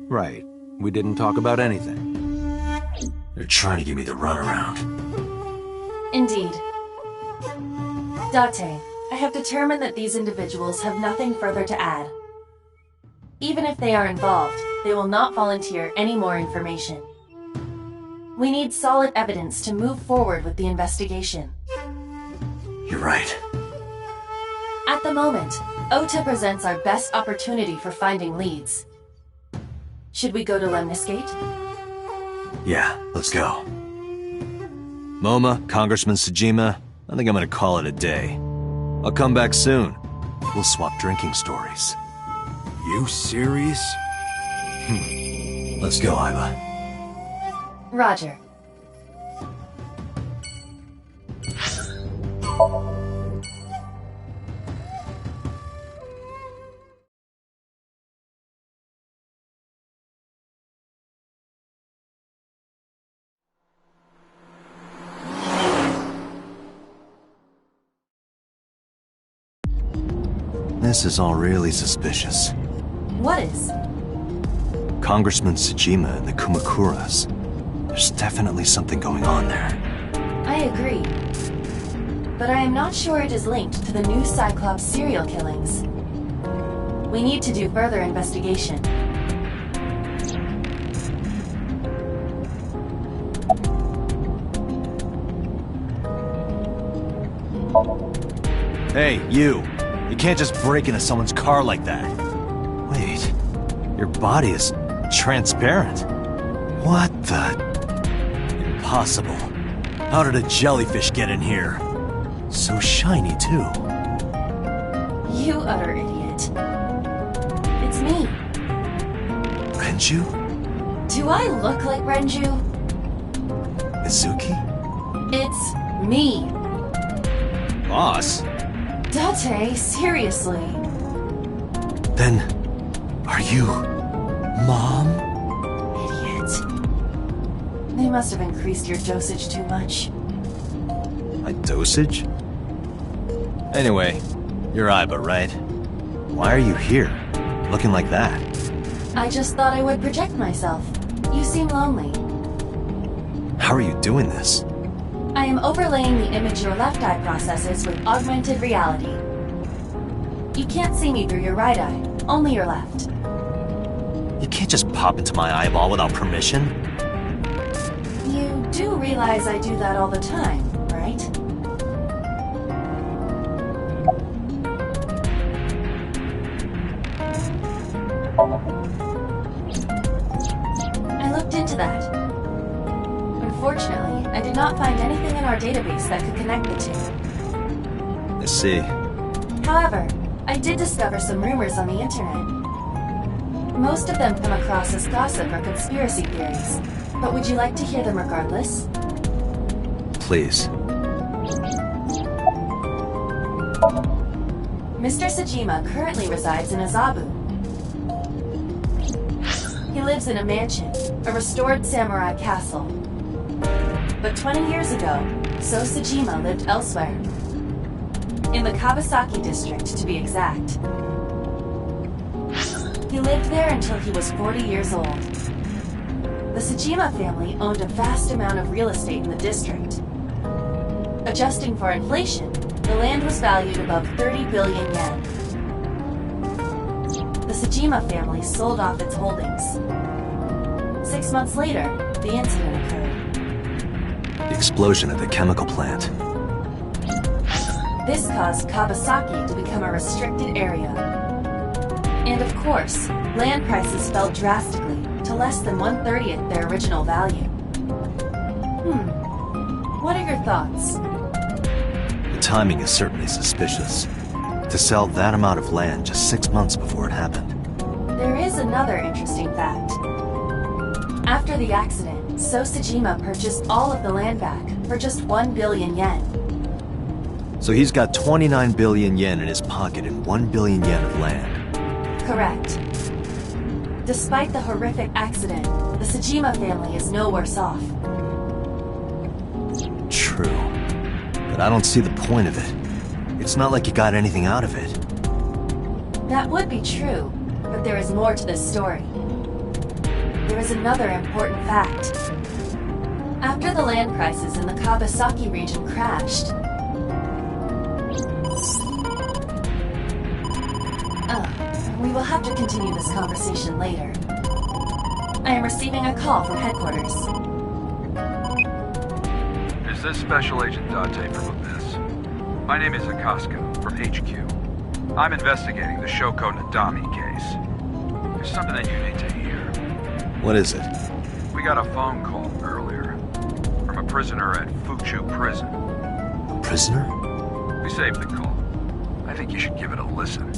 Right. We didn't talk about anything. They're trying to give me the runaround. Indeed. Date, I have determined that these individuals have nothing further to add. Even if they are involved, they will not volunteer any more information. We need solid evidence to move forward with the investigation. You're right. At the moment, Ota presents our best opportunity for finding leads. Should we go to Lemniscate? Yeah, let's go. MoMA, Congressman Tsujima, I think I'm gonna call it a day. I'll come back soon. We'll swap drinking stories. You serious? Let's go, Aiba. Roger. This is all really suspicious. What is? Congressman Tsujima and the Kumakuras. There's definitely something going on there. I agree. But I am not sure it is linked to the new Cyclops serial killings. We need to do further investigation. Hey, you! You can't just break into someone's car like that. Wait, your body is transparent. What the? Impossible. How did a jellyfish get in here? So shiny, too. You utter idiot. It's me. Renju? Do I look like Renju? Mizuki? It's me. Boss? Date, seriously. Then, are you... Mom? Idiot. They must have increased your dosage too much. My dosage? Anyway, you're Aiba, right? Why are you here, looking like that? I just thought I would project myself. You seem lonely. How are you doing this? I am overlaying the image your left eye processes with augmented reality. You can't see me through your right eye, only your left. You can't just pop into my eyeball without permission. You do realize I do that all the time, right? I looked into that. Unfortunately, I did not find anything in our database that could connect the two. I see. However, I did discover some rumors on the internet. Most of them come across as gossip or conspiracy theories, but would you like to hear them regardless? Please. Mr. Tsujima currently resides in Azabu. He lives in a mansion, a restored samurai castle. But 20 years ago, So Tsujima lived elsewhere. In the Kawasaki district, to be exact. He lived there until he was 40 years old. The Tsujima family owned a vast amount of real estate in the district. Adjusting for inflation, the land was valued above 30 billion yen. The Tsujima family sold off its holdings. 6 months later, the incident occurred. The explosion at the chemical plant. This caused Kawasaki to become a restricted area. And of course, land prices fell drastically to less than 1/30th their original value. What are your thoughts? The timing is certainly suspicious. To sell that amount of land just 6 months before it happened. There is another interesting fact. After the accident, So Tsujima purchased all of the land back for just 1 billion yen. So he's got 29 billion yen in his pocket and 1 billion yen of land. Correct. Despite the horrific accident, the Tsujima family is no worse off. True. But I don't see the point of it. It's not like you got anything out of it. That would be true, but there is more to this story. There is another important fact. After the land prices in the Kawasaki region crashed, We will have to continue this conversation later. I am receiving a call from headquarters. Is this Special Agent Date from Abyss? My name is YAKUZA from HQ. I'm investigating the Shoko Nadami case. There's something that you need to hear. What is it? We got a phone call earlier from a prisoner at Fuchu Prison. A prisoner? We saved the call. I think you should give it a listen.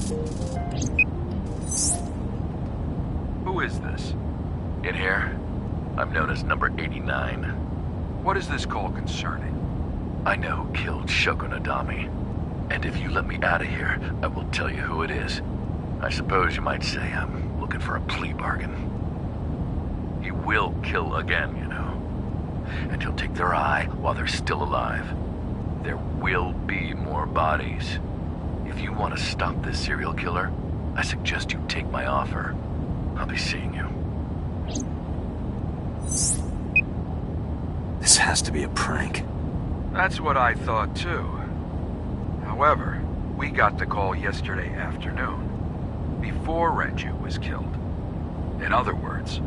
Who is this? In here, I'm known as number 89. What is this call concerning? I know who killed Shoko Nadami. And if you let me out of here, I will tell you who it is. I suppose you might say I'm looking for a plea bargain. He will kill again, you know. And he'll take their eye while they're still alive. There will be more bodies. If you want to stop this serial killer, I suggest you take my offer. I'll be seeing you. This has to be a prank. That's what I thought too. However, we got the call yesterday afternoon, before Renju was killed. In other words...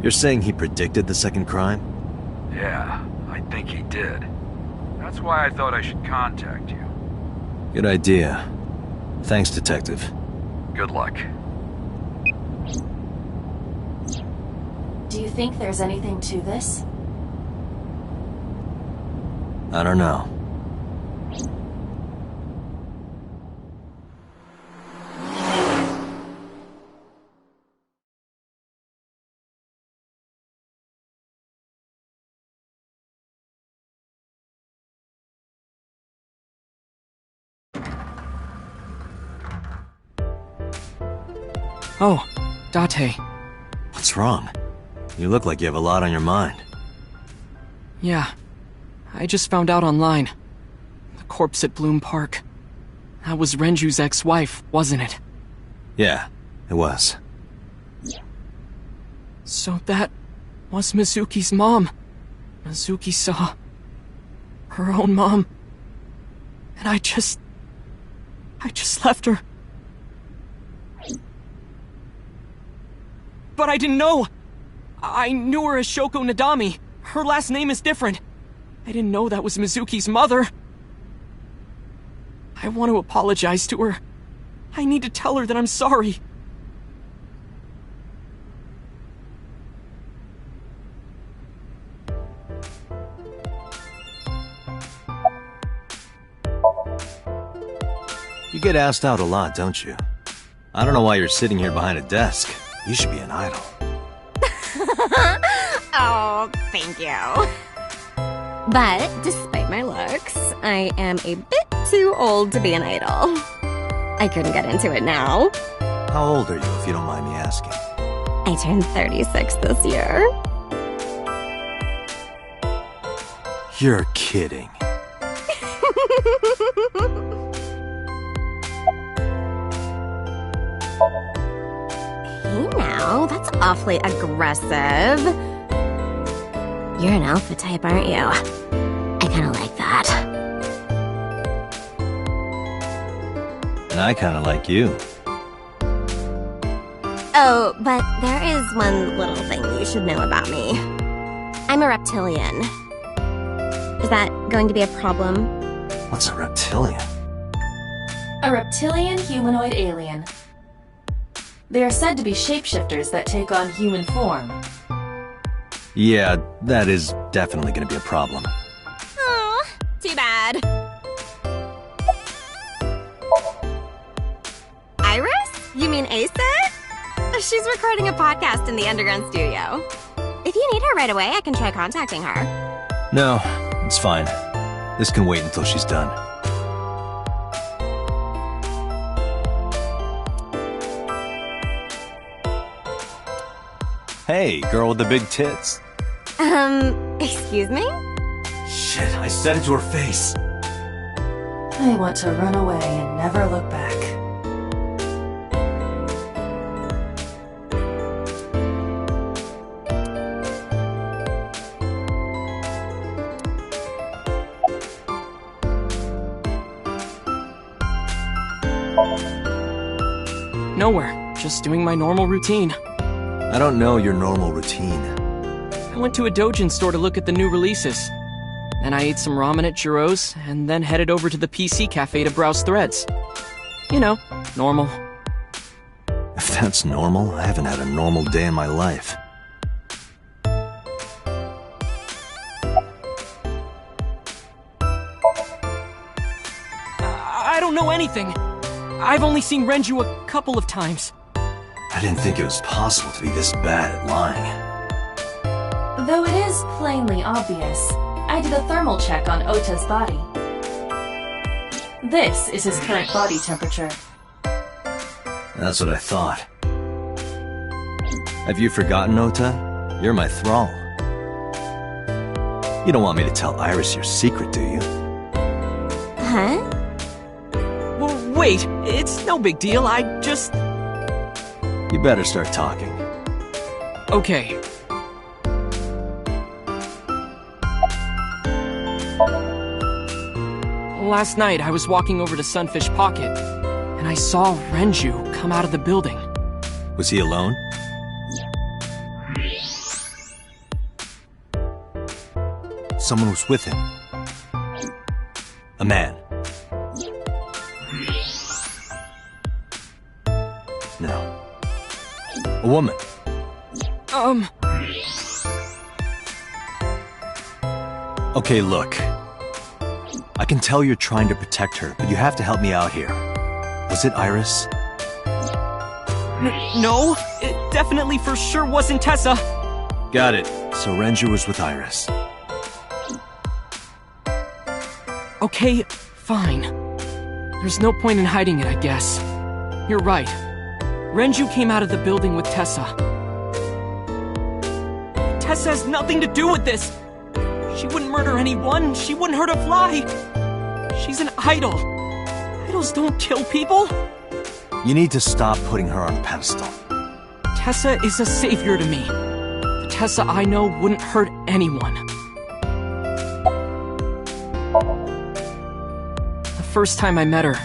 You're saying he predicted the second crime? Yeah, I think he did. That's why I thought I should contact you. Good idea. Thanks, Detective. Good luck. Do you think there's anything to this? I don't know. Oh, Date. What's wrong? You look like you have a lot on your mind. Yeah. I just found out online. The corpse at Bloom Park. That was Renju's ex-wife, wasn't it? Yeah, it was. So that was Mizuki's mom. Mizuki saw her own mom. And I just left her. But I didn't know! I knew her as Shoko Nadami. Her last name is different. I didn't know that was Mizuki's mother. I want to apologize to her. I need to tell her that I'm sorry. You get asked out a lot, don't you? I don't know why you're sitting here behind a desk. You should be an idol. Oh, thank you. But despite my looks, I am a bit too old to be an idol. I couldn't get into it now. How old are you, if you don't mind me asking? I turned 36 this year. You're kidding. Hey now, that's awfully aggressive. You're an alpha type, aren't you? I kinda like that. And I kinda like you. Oh, but there is one little thing you should know about me. I'm a reptilian. Is that going to be a problem? What's a reptilian? A reptilian humanoid alien. They are said to be shapeshifters that take on human form. Yeah, that is definitely gonna be a problem. Oh, too bad. Iris? You mean Acid? She's recording a podcast in the underground studio. If you need her right away, I can try contacting her. No, it's fine. This can wait until she's done. Hey, girl with the big tits. Excuse me? Shit, I said it to her face. I want to run away and never look back. Nowhere. Just doing my normal routine. I don't know your normal routine. I went to a doujin store to look at the new releases. Then I ate some ramen at Jiro's, and then headed over to the PC cafe to browse threads. You know, normal. If that's normal, I haven't had a normal day in my life. I don't know anything. I've only seen Renju a couple of times. I didn't think it was possible to be this bad at lying. Though it is plainly obvious, I did a thermal check on Ota's body. This is his current body temperature. That's what I thought. Have you forgotten, Ota? You're my thrall. You don't want me to tell Iris your secret, do you? Huh? Well, wait, it's no big deal, I just... You better start talking. Okay. Last night, I was walking over to Sunfish Pocket, and I saw Renju come out of the building. Was he alone? Someone was with him. A man. No. A woman. Okay, look. I can tell you're trying to protect her, but you have to help me out here. Was it Iris? No, it definitely for sure wasn't Tessa. Got it. So Renju was with Iris. Okay, fine. There's no point in hiding it, I guess. You're right. Renju came out of the building with Tessa. Tessa has nothing to do with this! She wouldn't murder anyone, she wouldn't hurt a fly! She's an idol! Idols don't kill people! You need to stop putting her on a pedestal. Tessa is a savior to me. The Tessa I know wouldn't hurt anyone. The first time I met her,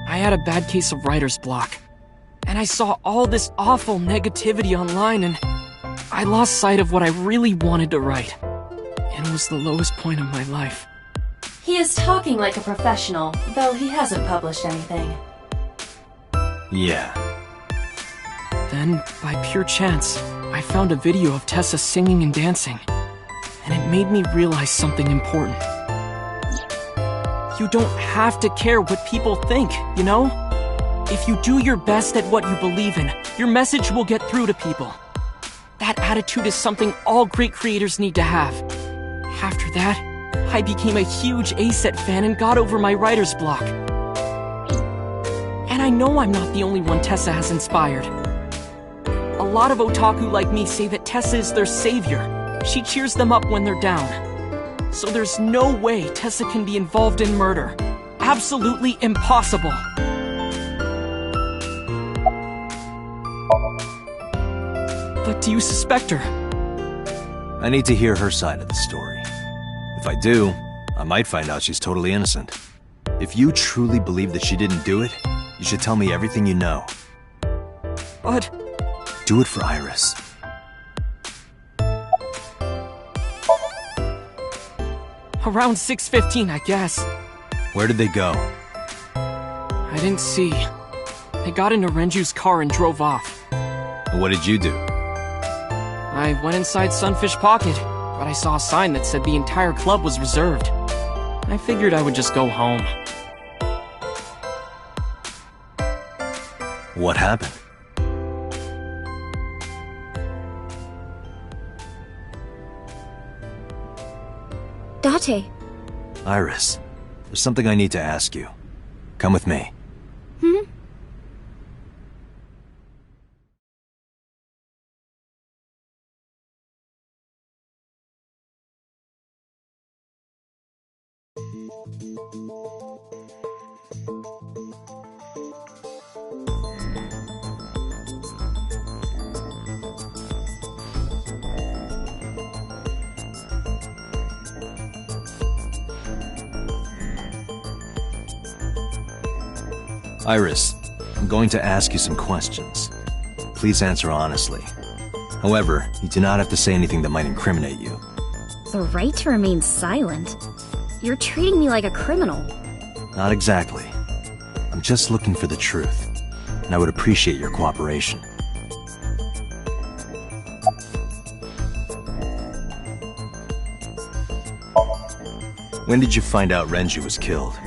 I had a bad case of writer's block. And I saw all this awful negativity online, and I lost sight of what I really wanted to write. It was the lowest point of my life. He is talking like a professional, though he hasn't published anything. Yeah. Then, by pure chance, I found a video of Tessa singing and dancing, and it made me realize something important. You don't have to care what people think, you know? If you do your best at what you believe in, your message will get through to people. That attitude is something all great creators need to have. After that, I became a huge ASET fan and got over my writer's block. And I know I'm not the only one Tessa has inspired. A lot of otaku like me say that Tessa is their savior. She cheers them up when they're down. So there's no way Tessa can be involved in murder. Absolutely impossible. But do you suspect her? I need to hear her side of the story. If I do, I might find out she's totally innocent. If you truly believe that she didn't do it, you should tell me everything you know. But... Do it for Iris. Around 6:15, I guess. Where did they go? I didn't see. They got into Renju's car and drove off. What did you do? I went inside Sunfish Pocket, but I saw a sign that said the entire club was reserved. I figured I would just go home. What happened? Date. Iris, there's something I need to ask you. Come with me. Iris, I'm going to ask you some questions. Please answer honestly. However, you do not have to say anything that might incriminate you. The right to remain silent? You're treating me like a criminal. Not exactly. I'm just looking for the truth, and I would appreciate your cooperation. When did you find out Renju was killed?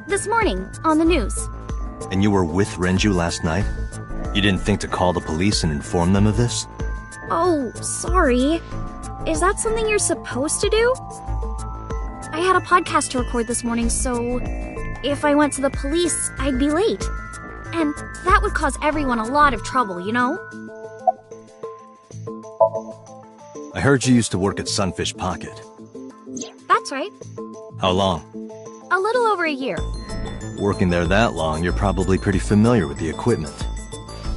This morning, on the news. And you were with Renju last night? You didn't think to call the police and inform them of this? Oh, sorry. Is that something you're supposed to do? I had a podcast to record this morning, so if I went to the police, I'd be late. And that would cause everyone a lot of trouble, you know? I heard you used to work at Sunfish Pocket. That's right. How long? A little over a year. Working there that long, you're probably pretty familiar with the equipment.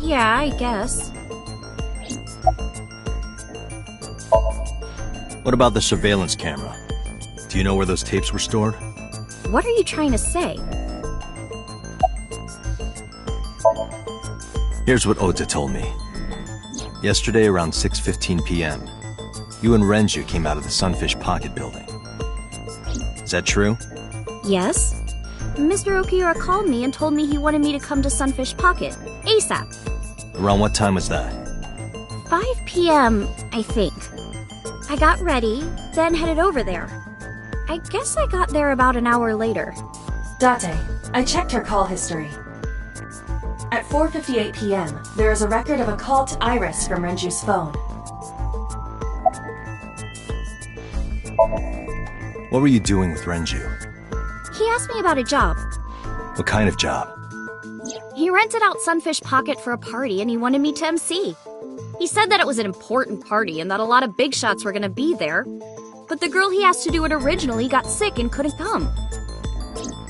Yeah, I guess. What about the surveillance camera? Do you know where those tapes were stored? What are you trying to say? Here's what Ota told me. Yesterday around 6:15 p.m., you and Renju came out of the Sunfish Pocket building. Is that true? Yes. Mr. Okiura called me and told me he wanted me to come to Sunfish Pocket, ASAP. Around what time was that? 5 p.m., I think. I got ready, then headed over there. I guess I got there about an hour later. Date, I checked her call history. At 4:58 p.m., there is a record of a call to Iris from Renju's phone. What were you doing with Renju? He asked me about a job. What kind of job? He rented out Sunfish Pocket for a party and he wanted me to MC. He said that it was an important party and that a lot of big shots were gonna be there. But the girl he asked to do it originally got sick and couldn't come.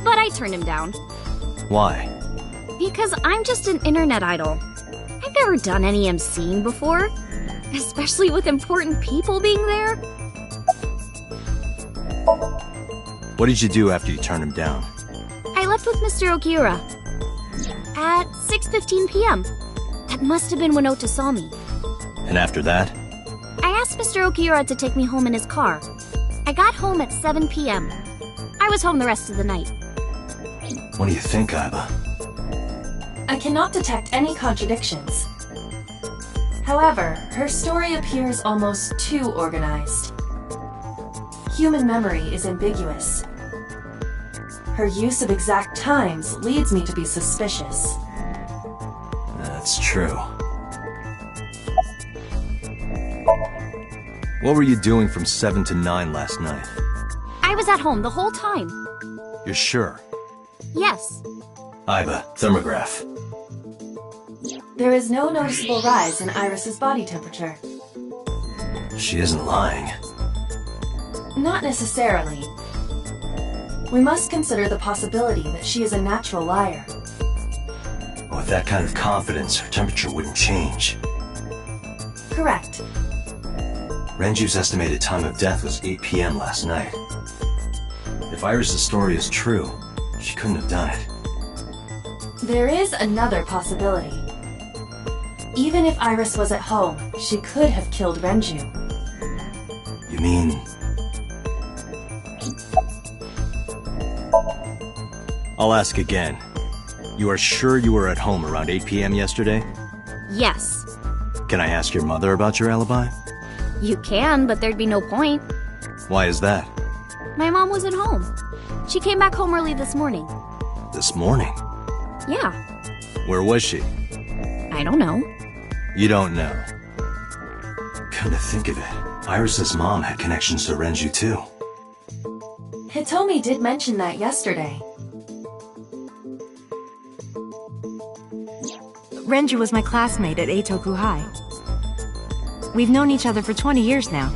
But I turned him down. Why? Because I'm just an internet idol. I've never done any MCing before, especially with important people being there. What did you do after you turned him down? I left with Mr. Okiura at 6:15 p.m. That must have been when Ota saw me. And after that? I asked Mr. Okiura to take me home in his car. I got home at 7 p.m. I was home the rest of the night. What do you think, Aiba? I cannot detect any contradictions. However, her story appears almost too organized. Human memory is ambiguous. Her use of exact times leads me to be suspicious. That's true. What were you doing from 7 to 9 last night? I was at home the whole time. You're sure? Yes. Aiba, thermograph. There is no noticeable rise in Iris's body temperature. She isn't lying. Not necessarily. We must consider the possibility that she is a natural liar. With that kind of confidence, her temperature wouldn't change. Correct. Renju's estimated time of death was 8 p.m. last night. If Iris' story is true, she couldn't have done it. There is another possibility. Even if Iris was at home, she could have killed Renju. You mean... I'll ask again. You are sure you were at home around 8 p.m. yesterday? Yes. Can I ask your mother about your alibi? You can, but there'd be no point. Why is that? My mom wasn't home. She came back home early this morning. This morning? Yeah. Where was she? I don't know. You don't know. Come to think of it, Iris' mom had connections to Renju too. Hitomi did mention that yesterday. Renju was my classmate at Eitoku High. We've known each other for 20 years now.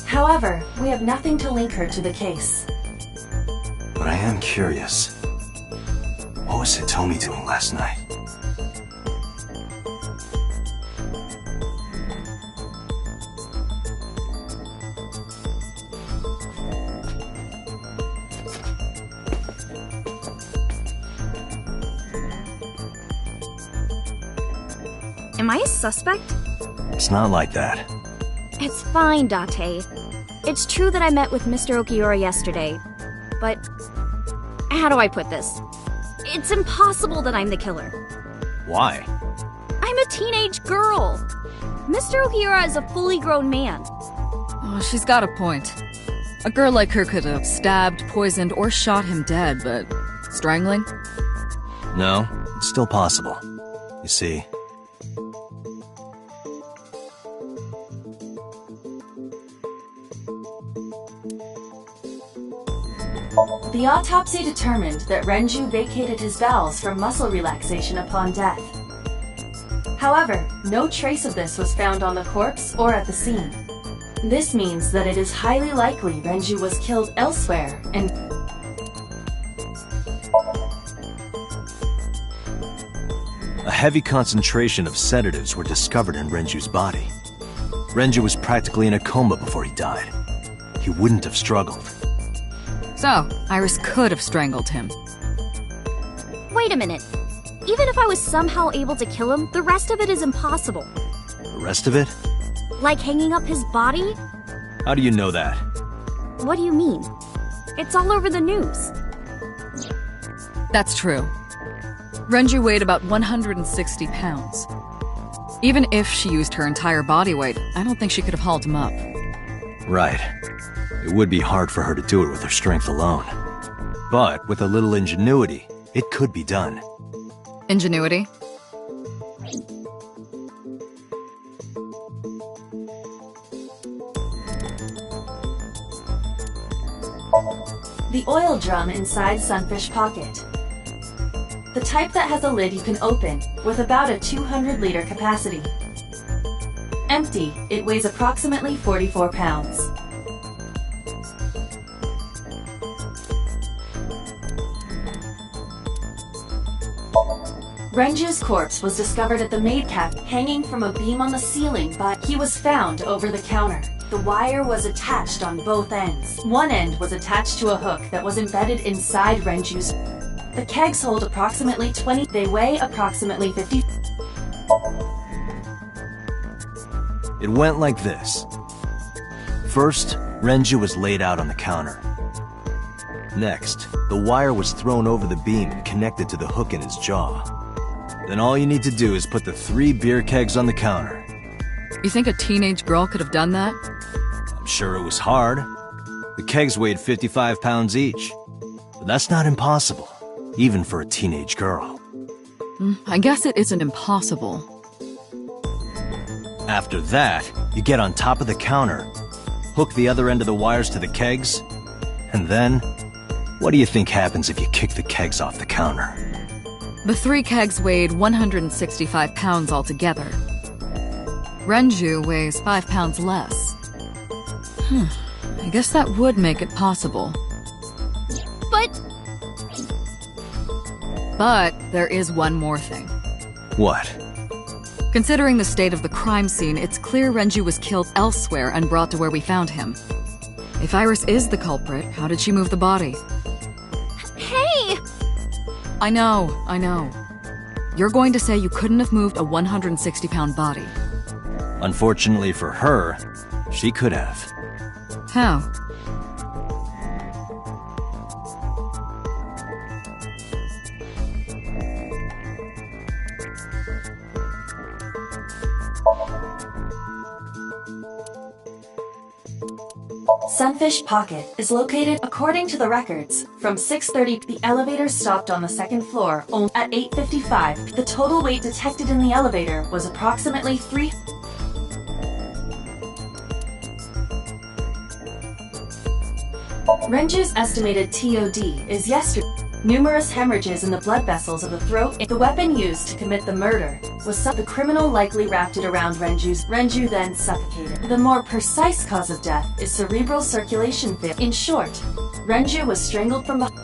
However, we have nothing to link her to the case. But I am curious. What was Hitomi doing last night? Am I a suspect? It's not like that. It's fine, Date. It's true that I met with Mr. Okiura yesterday, but how do I put this? It's impossible that I'm the killer. Why? I'm a teenage girl. Mr. Okiura is a fully grown man. Oh, she's got a point. A girl like her could have stabbed, poisoned, or shot him dead, but strangling? No, it's still possible. You see. The autopsy determined that Renju vacated his bowels for muscle relaxation upon death. However, no trace of this was found on the corpse or at the scene. This means that it is highly likely Renju was killed elsewhere and a heavy concentration of sedatives were discovered in Renju's body. Renju was practically in a coma before he died. He wouldn't have struggled. So, Iris could have strangled him. Wait a minute. Even if I was somehow able to kill him, the rest of it is impossible. The rest of it? Like hanging up his body? How do you know that? What do you mean? It's all over the news. That's true. Renju weighed about 160 pounds. Even if she used her entire body weight, I don't think she could have hauled him up. Right. It would be hard for her to do it with her strength alone. But with a little ingenuity, it could be done. Ingenuity? the oil drum inside Sunfish Pocket. The type that has a lid you can open, with about a 200-liter capacity. Empty, it weighs approximately 44 pounds. Renju's corpse was discovered at the maid cafe, hanging from a beam on the ceiling, but he was found over the counter. The wire was attached on both ends. One end was attached to a hook that was embedded inside Renju's. The kegs hold approximately 20. They weigh approximately 50. It went like this. First, Renju was laid out on the counter. Next, the wire was thrown over the beam and connected to the hook in his jaw. Then all you need to do is put the 3 beer kegs on the counter. You think a teenage girl could have done that? I'm sure it was hard. The kegs weighed 55 pounds each. But that's not impossible, even for a teenage girl. I guess it isn't impossible. After that, you get on top of the counter, hook the other end of the wires to the kegs, and then, what do you think happens if you kick the kegs off the counter? The 3 kegs weighed 165 pounds altogether. Renju weighs 5 pounds less. I guess that would make it possible. But there is one more thing. What? Considering the state of the crime scene, it's clear Renju was killed elsewhere and brought to where we found him. If Iris is the culprit, how did she move the body? Hey! I know. You're going to say you couldn't have moved a 160-pound body. Unfortunately for her, she could have. How? Sunfish Pocket is located, according to the records, from 6:30. The elevator stopped on the 2nd floor. At 8:55, the total weight detected in the elevator was approximately 3. Renju's estimated TOD is yesterday. Numerous hemorrhages in the blood vessels of the throat. The weapon used to commit the murder was the criminal likely wrapped it around Renju then suffocated. The more precise cause of death is cerebral circulation failure. In short, Renju was strangled from behind.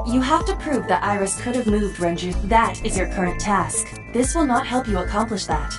You have to prove that Iris could have moved Renju. That is your current task. This will not help you accomplish that.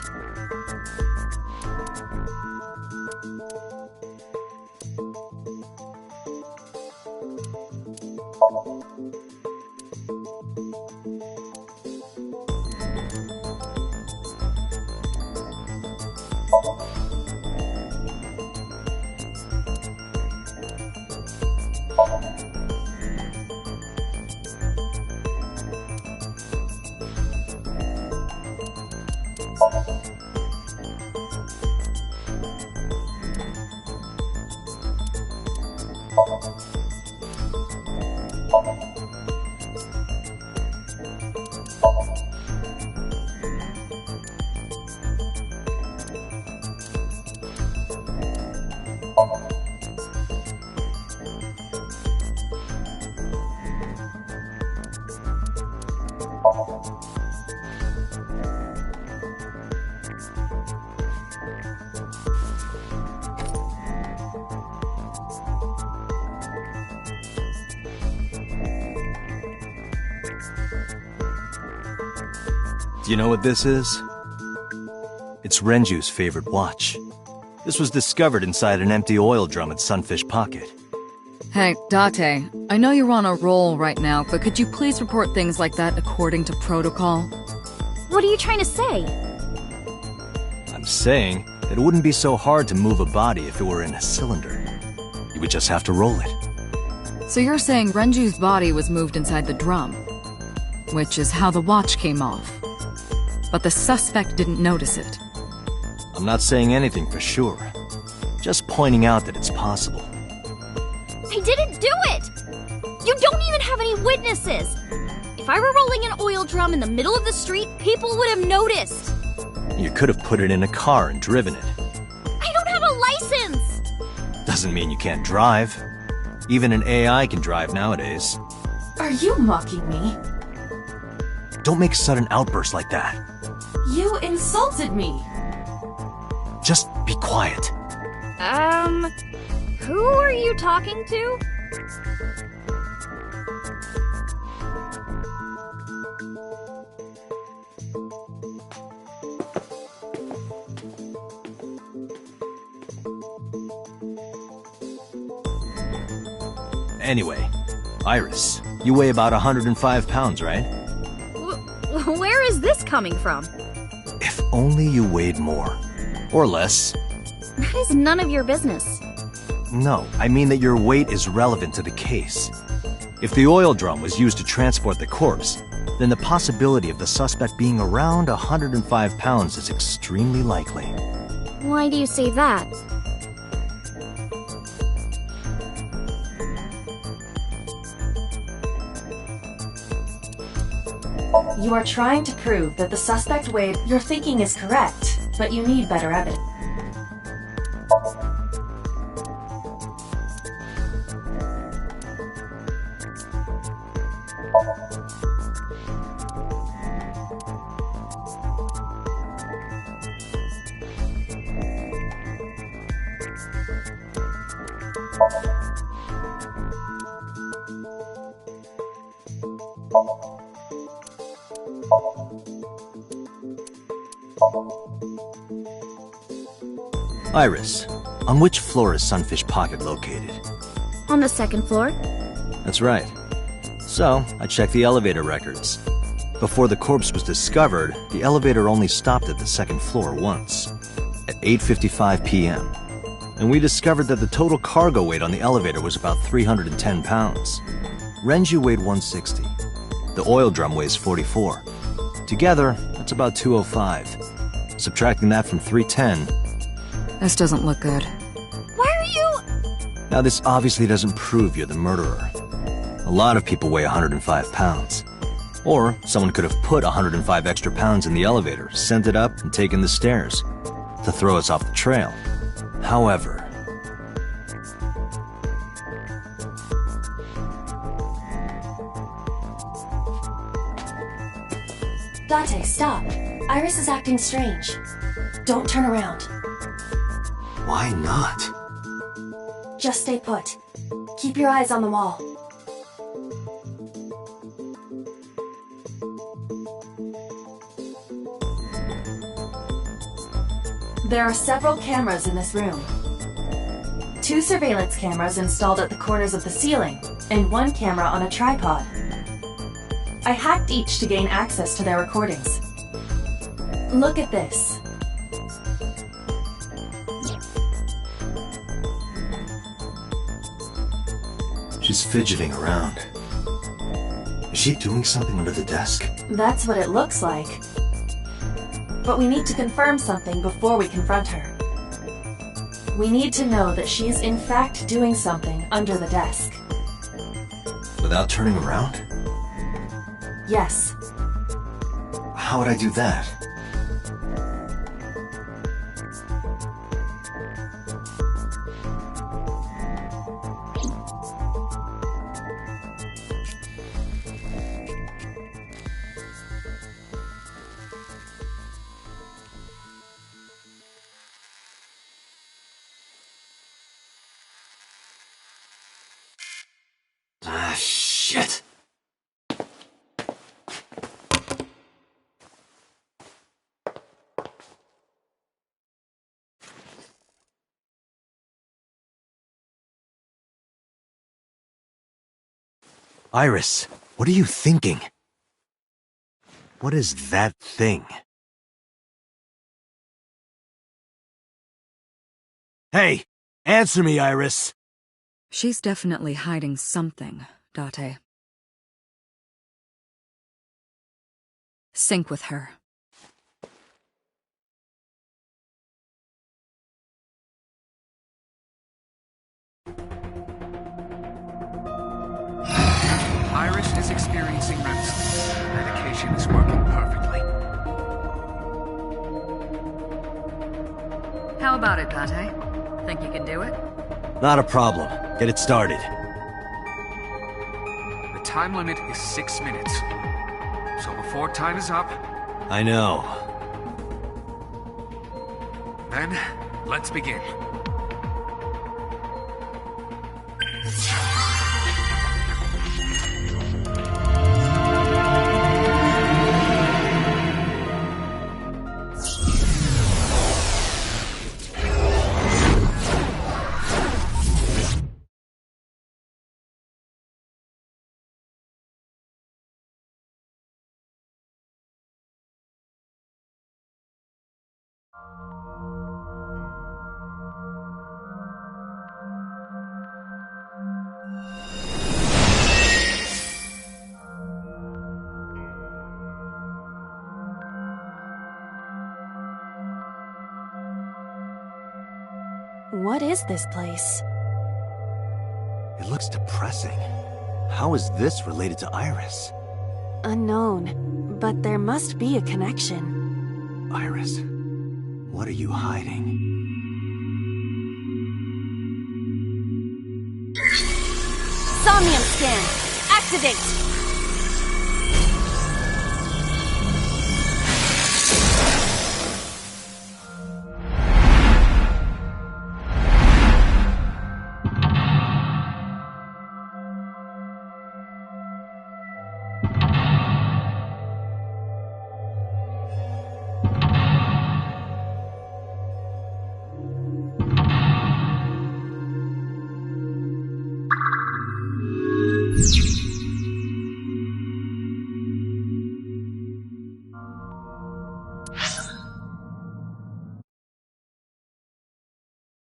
Do you know what this is? It's Renju's favorite watch. This was discovered inside an empty oil drum at Sunfish Pocket. Hey, Date, I know you're on a roll right now, but could you please report things like that according to protocol? What are you trying to say? I'm saying that it wouldn't be so hard to move a body if it were in a cylinder. You would just have to roll it. So you're saying Renju's body was moved inside the drum, which is how the watch came off. But the suspect didn't notice it. I'm not saying anything for sure. Just pointing out that it's possible. I didn't do it! You don't even have any witnesses! If I were rolling an oil drum in the middle of the street, people would have noticed! You could have put it in a car and driven it. I don't have a license! Doesn't mean you can't drive. Even an AI can drive nowadays. Are you mocking me? Don't make sudden outbursts like that. You insulted me! Just be quiet. Who are you talking to? Anyway, Iris, you weigh about 105 pounds, right? Where is this coming from? If only you weighed more. Or less. That is none of your business. No, I mean that your weight is relevant to the case. If the oil drum was used to transport the corpse, then the possibility of the suspect being around 105 pounds is extremely likely. Why do you say that? You are trying to prove that the suspect weighed. Your thinking is correct, but you need better evidence. Iris, on which floor is Sunfish Pocket located? On the second floor. That's right. So, I checked the elevator records. Before the corpse was discovered, the elevator only stopped at the second floor once, at 8:55 p.m. And we discovered that the total cargo weight on the elevator was about 310 pounds. Renju weighed 160. The oil drum weighs 44. Together, that's about 205. Subtracting that from 310... This doesn't look good. Why are you... Now this obviously doesn't prove you're the murderer. A lot of people weigh 105 pounds. Or someone could have put 105 extra pounds in the elevator, sent it up, and taken the stairs to throw us off the trail. However... Date, stop. Iris is acting strange. Don't turn around. Why not? Just stay put. Keep your eyes on the wall. There are several cameras in this room. 2 surveillance cameras installed at the corners of the ceiling, and 1 camera on a tripod. I hacked each to gain access to their recordings. Look at this. She's fidgeting around. Is she doing something under the desk? That's what it looks like. But we need to confirm something before we confront her. We need to know that she is in fact doing something under the desk. Without turning around? Yes. How would I do that? Ah, shit! Iris, what are you thinking? What is that thing? Hey, answer me, Iris! She's definitely hiding something, Date. Sync with her. Iris is experiencing REM sleep. The medication is working perfectly. How about it, Date? Think you can do it? Not a problem. Get it started. The time limit is 6 minutes. So before time is up... I know. Then, let's begin. What is this place? It looks depressing. How is this related to Iris? Unknown, but there must be a connection. Iris, what are you hiding? Somnium scan! Activate!